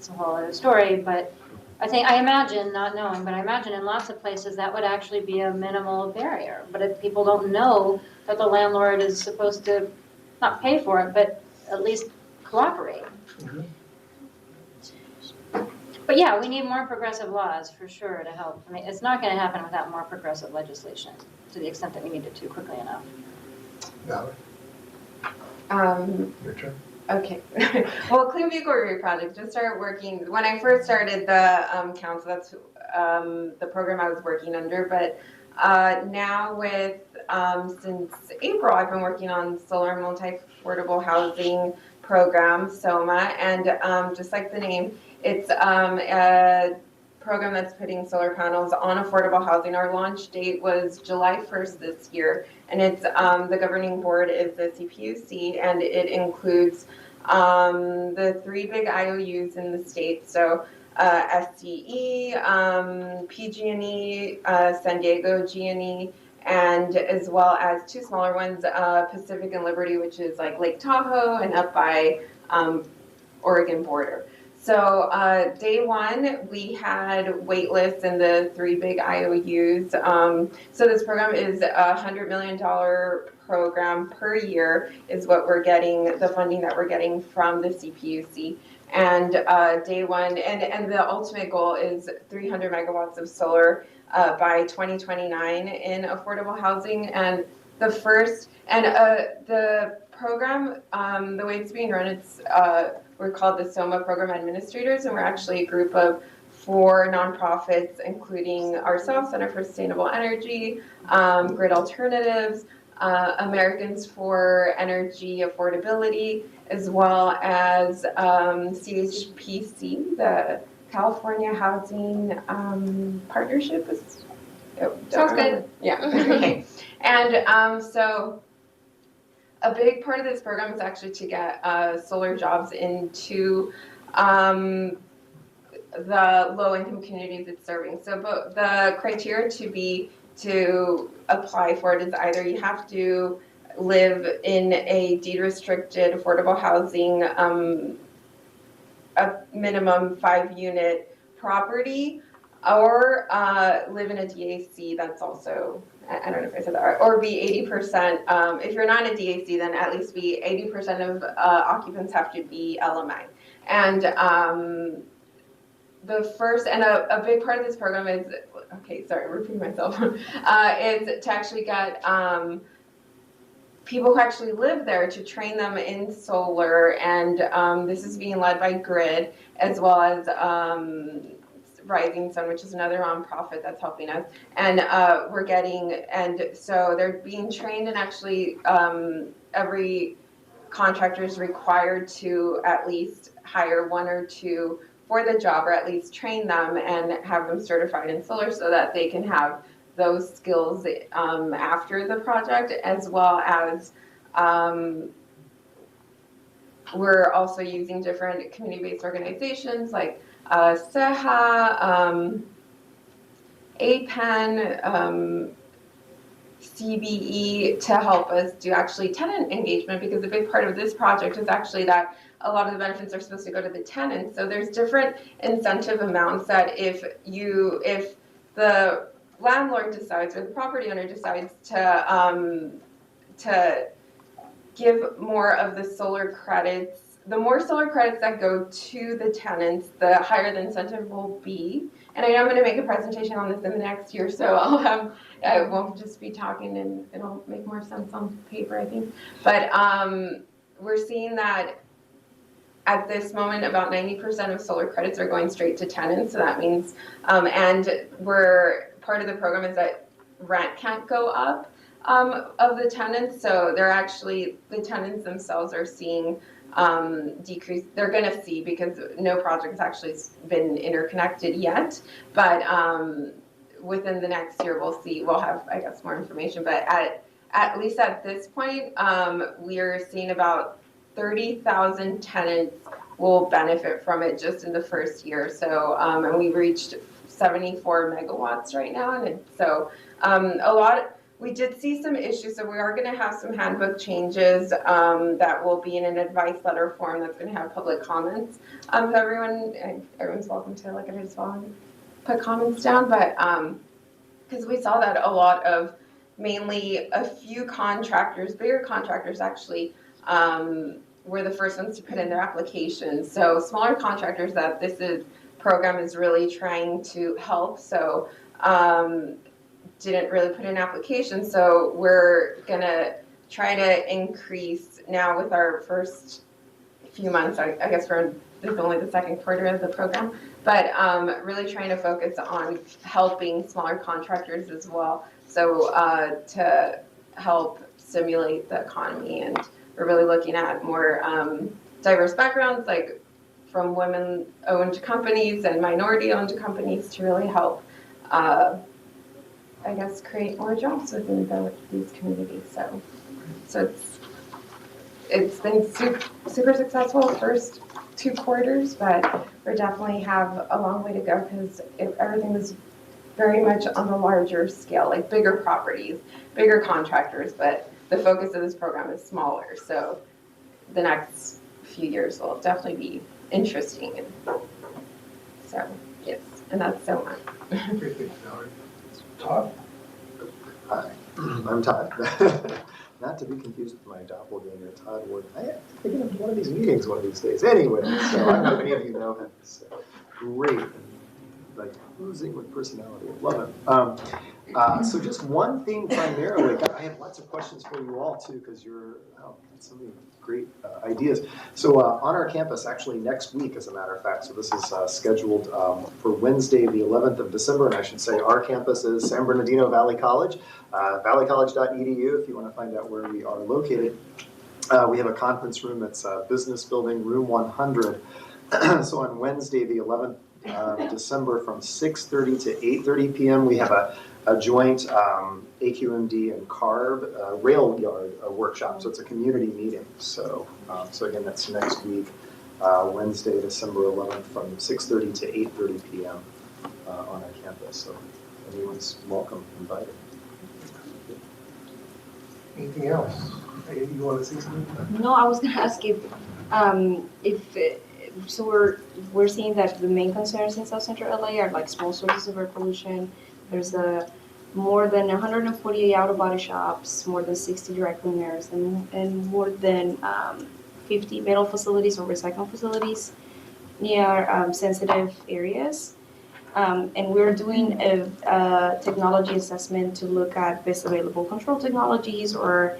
a whole other story. But I imagine, not knowing, but I imagine in lots of places that would actually be a minimal barrier. But if people don't know that the landlord is supposed to not pay for it, but at least cooperate. Mm-hmm. But yeah, we need more progressive laws for sure to help. I mean, it's not going to happen without more progressive legislation to the extent that we need it to quickly enough. Valerie? Your turn. Okay. Well, Clean Vehicle Review Project just started working. When I first started the council, that's the program I was working under. But Now with, since April, I've been working on solar multi-affordable housing program, SOMA, and just like the name, it's a program that's putting solar panels on affordable housing. Our launch date was July 1st this year, and it's the governing board is the CPUC, and it includes the 3 big IOUs in the state. So SCE, PG&E, San Diego G&E, and as well as 2 smaller ones, Pacific and Liberty, which is like Lake Tahoe and up by Oregon border. So day one, we had wait lists in the 3 big IOUs. So this program is a $100 million program per year is what we're getting, the funding that we're getting from the CPUC. And day one, and the ultimate goal is 300 megawatts of solar by 2029 in affordable housing. And the first, and the program, the way it's being run, it's we're called the SOMA program administrators, and we're actually a group of 4 nonprofits, including ourselves, Center for Sustainable Energy, Grid Alternatives, Americans for Energy Affordability, as well as CHPC, the California Housing Partnership. Sounds good. Yeah. Okay. And so a big part of this program is actually to get solar jobs into the low-income communities it's serving. So the criteria to apply for it is either you have to live in a deed-restricted affordable housing, a minimum 5-unit property, or live in a DAC that's also, I don't know if I said that right, or be 80%, if you're not a DAC, then at least be 80% of occupants have to be LMI. And the first, and a big part of this program is, okay, sorry, I'm repeating myself, is to actually get people who actually live there to train them in solar, and this is being led by Grid, as well as Rising Sun, which is another nonprofit that's helping us, and we're getting, and so they're being trained, and actually every contractor is required to at least hire 1 or 2 for the job, or at least train them and have them certified in solar so that they can have those skills after the project, as well as we're also using different community-based organizations like SEHA, APEN, CBE to help us do actually tenant engagement, because a big part of this project is actually that a lot of the benefits are supposed to go to the tenants. So there's different incentive amounts that if the landlord decides, or the property owner decides to give more of the solar credits, the more solar credits that go to the tenants, the higher the incentive will be. And I know I'm going to make a presentation on this in the next year, so I won't just be talking, and it'll make more sense on paper, I think. But we're seeing that at this moment, about 90% of solar credits are going straight to tenants. So that means, and part of the program is that rent can't go up of the tenants. So the tenants themselves are seeing decrease. They're going to see, because no project has actually been interconnected yet. But within the next year, we'll have, I guess, more information. But at least at this point, we're seeing about 30,000 tenants will benefit from it just in the first year. So, and we've reached 74 megawatts right now. And so we did see some issues. So we are going to have some handbook changes that will be in an advice letter form that's going to have public comments. So everyone's welcome to look at it as well and put comments down. But because we saw that a lot of, mainly a few contractors, bigger contractors actually, were the first ones to put in their applications. So smaller contractors that program is really trying to help, so didn't really put in applications. So we're gonna try to increase now with our first few months. I guess this is only the second quarter of the program, but really trying to focus on helping smaller contractors as well, So to help stimulate the economy, and we're really looking at more diverse backgrounds, like from women-owned companies and minority-owned companies, to really help, I guess, create more jobs within these communities. So it's been super successful first 2 quarters, but we definitely have a long way to go because everything is very much on the larger scale, like bigger properties, bigger contractors, but the focus of this program is smaller. So the next few years will definitely be interesting. And so, yes, and that's so much. Great, thank you, Valerie. Todd? Hi, I'm Todd. Not to be confused with my doppelganger, Todd Wood. I have to get into one of these meetings one of these days. Anyway, so I don't know if any of you know him. He's great, and like oozing with personality. I love him. So just one thing primarily. I have lots of questions for you all too, because you're so many great ideas. So on our campus, actually next week, as a matter of fact, so this is scheduled for Wednesday, the 11th of December, and I should say our campus is San Bernardino Valley College, valleycollege.edu if you want to find out where we are located. We have a conference room that's Business Building, room 100. So on Wednesday, the 11th of December, from 6:30 to 8:30 p.m., we have a joint AQMD and CARB rail yard workshop. So it's a community meeting. So again, that's next week, Wednesday, December 11th, from 6:30 to 8:30 p.m. On our campus. So anyone's welcome, invited. Anything else? Hey, you want to say something? No, I was gonna ask so we're seeing that the main concerns in South Central LA are like small sources of air pollution. There's more than 148 auto body shops, more than 60 dry cleaners, and more than 50 metal facilities or recycling facilities near sensitive areas. And we're doing a technology assessment to look at best available control technologies or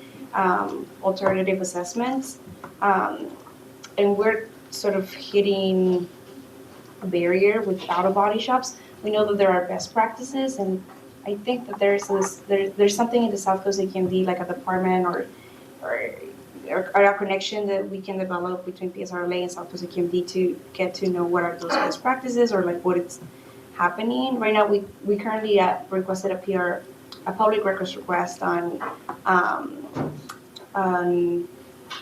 alternative assessments. And we're sort of hitting a barrier with auto body shops. We know that there are best practices, and I think that there's something in the South Coast AQMD, like a department or a connection that we can develop between PSRLA and South Coast AQMD to get to know what are those best practices or like what it's happening. Right now, we currently requested a public records request on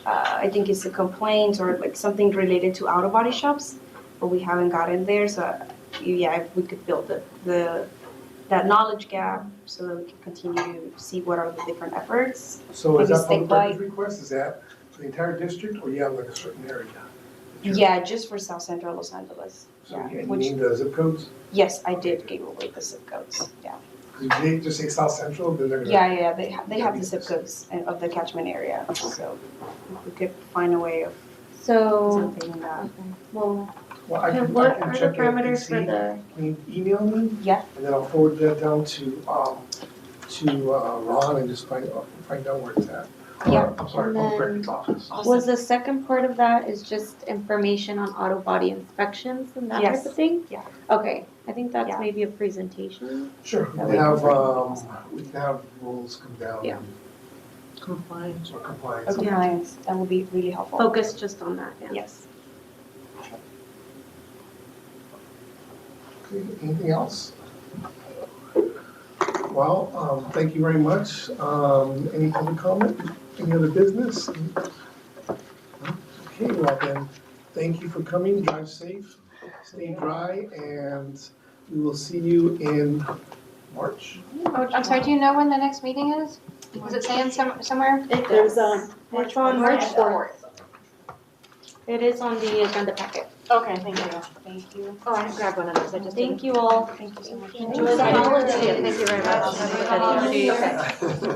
I think it's a complaint or like something related to auto body shops, but we haven't gotten there. So yeah, if we could build that knowledge gap so that we can continue to see what are the different efforts. So is Maybe that public statewide. records request, is that for the entire district, or you have like a certain area? Yeah, just for South Central Los Angeles. So Yeah. you need the zip codes? Yes, I did give away the zip codes. Yeah. Because if they just say South Central, then they're gonna. Yeah, they have the zip codes of the catchment area. So if we could find a way of So, something that. well, Well, I can what are the check it and parameters for see. the, Can you email me? Yeah. And then I'll forward that down to Ron and just find out where it's at. Yeah. I'm sorry, And public then- records office. was the second part of that is just information on auto body inspections and that type Yes. of thing? Yeah. Okay, I think that's Yeah. maybe a presentation. Sure, That we we have, can we can have rules come down. Yeah. Compliance. Or compliance. Compliance, that would be really helpful. Focus just on that, yeah. Yes. Okay, anything else? Well, thank you very much. Any public comment? Any other business? Okay, well then, thank you for coming. Drive safe, stay dry, and we will see you in March. Oh, I'm sorry, do you know when the next meeting is? Was it saying somewhere? There's, It's on March 4th. It is on the agenda packet. Okay, thank you. Thank you. Oh, I grabbed one of those, I just didn't. Thank you all. Thank you so much. Enjoy the holiday. Thank you very much. Happy holidays. Okay.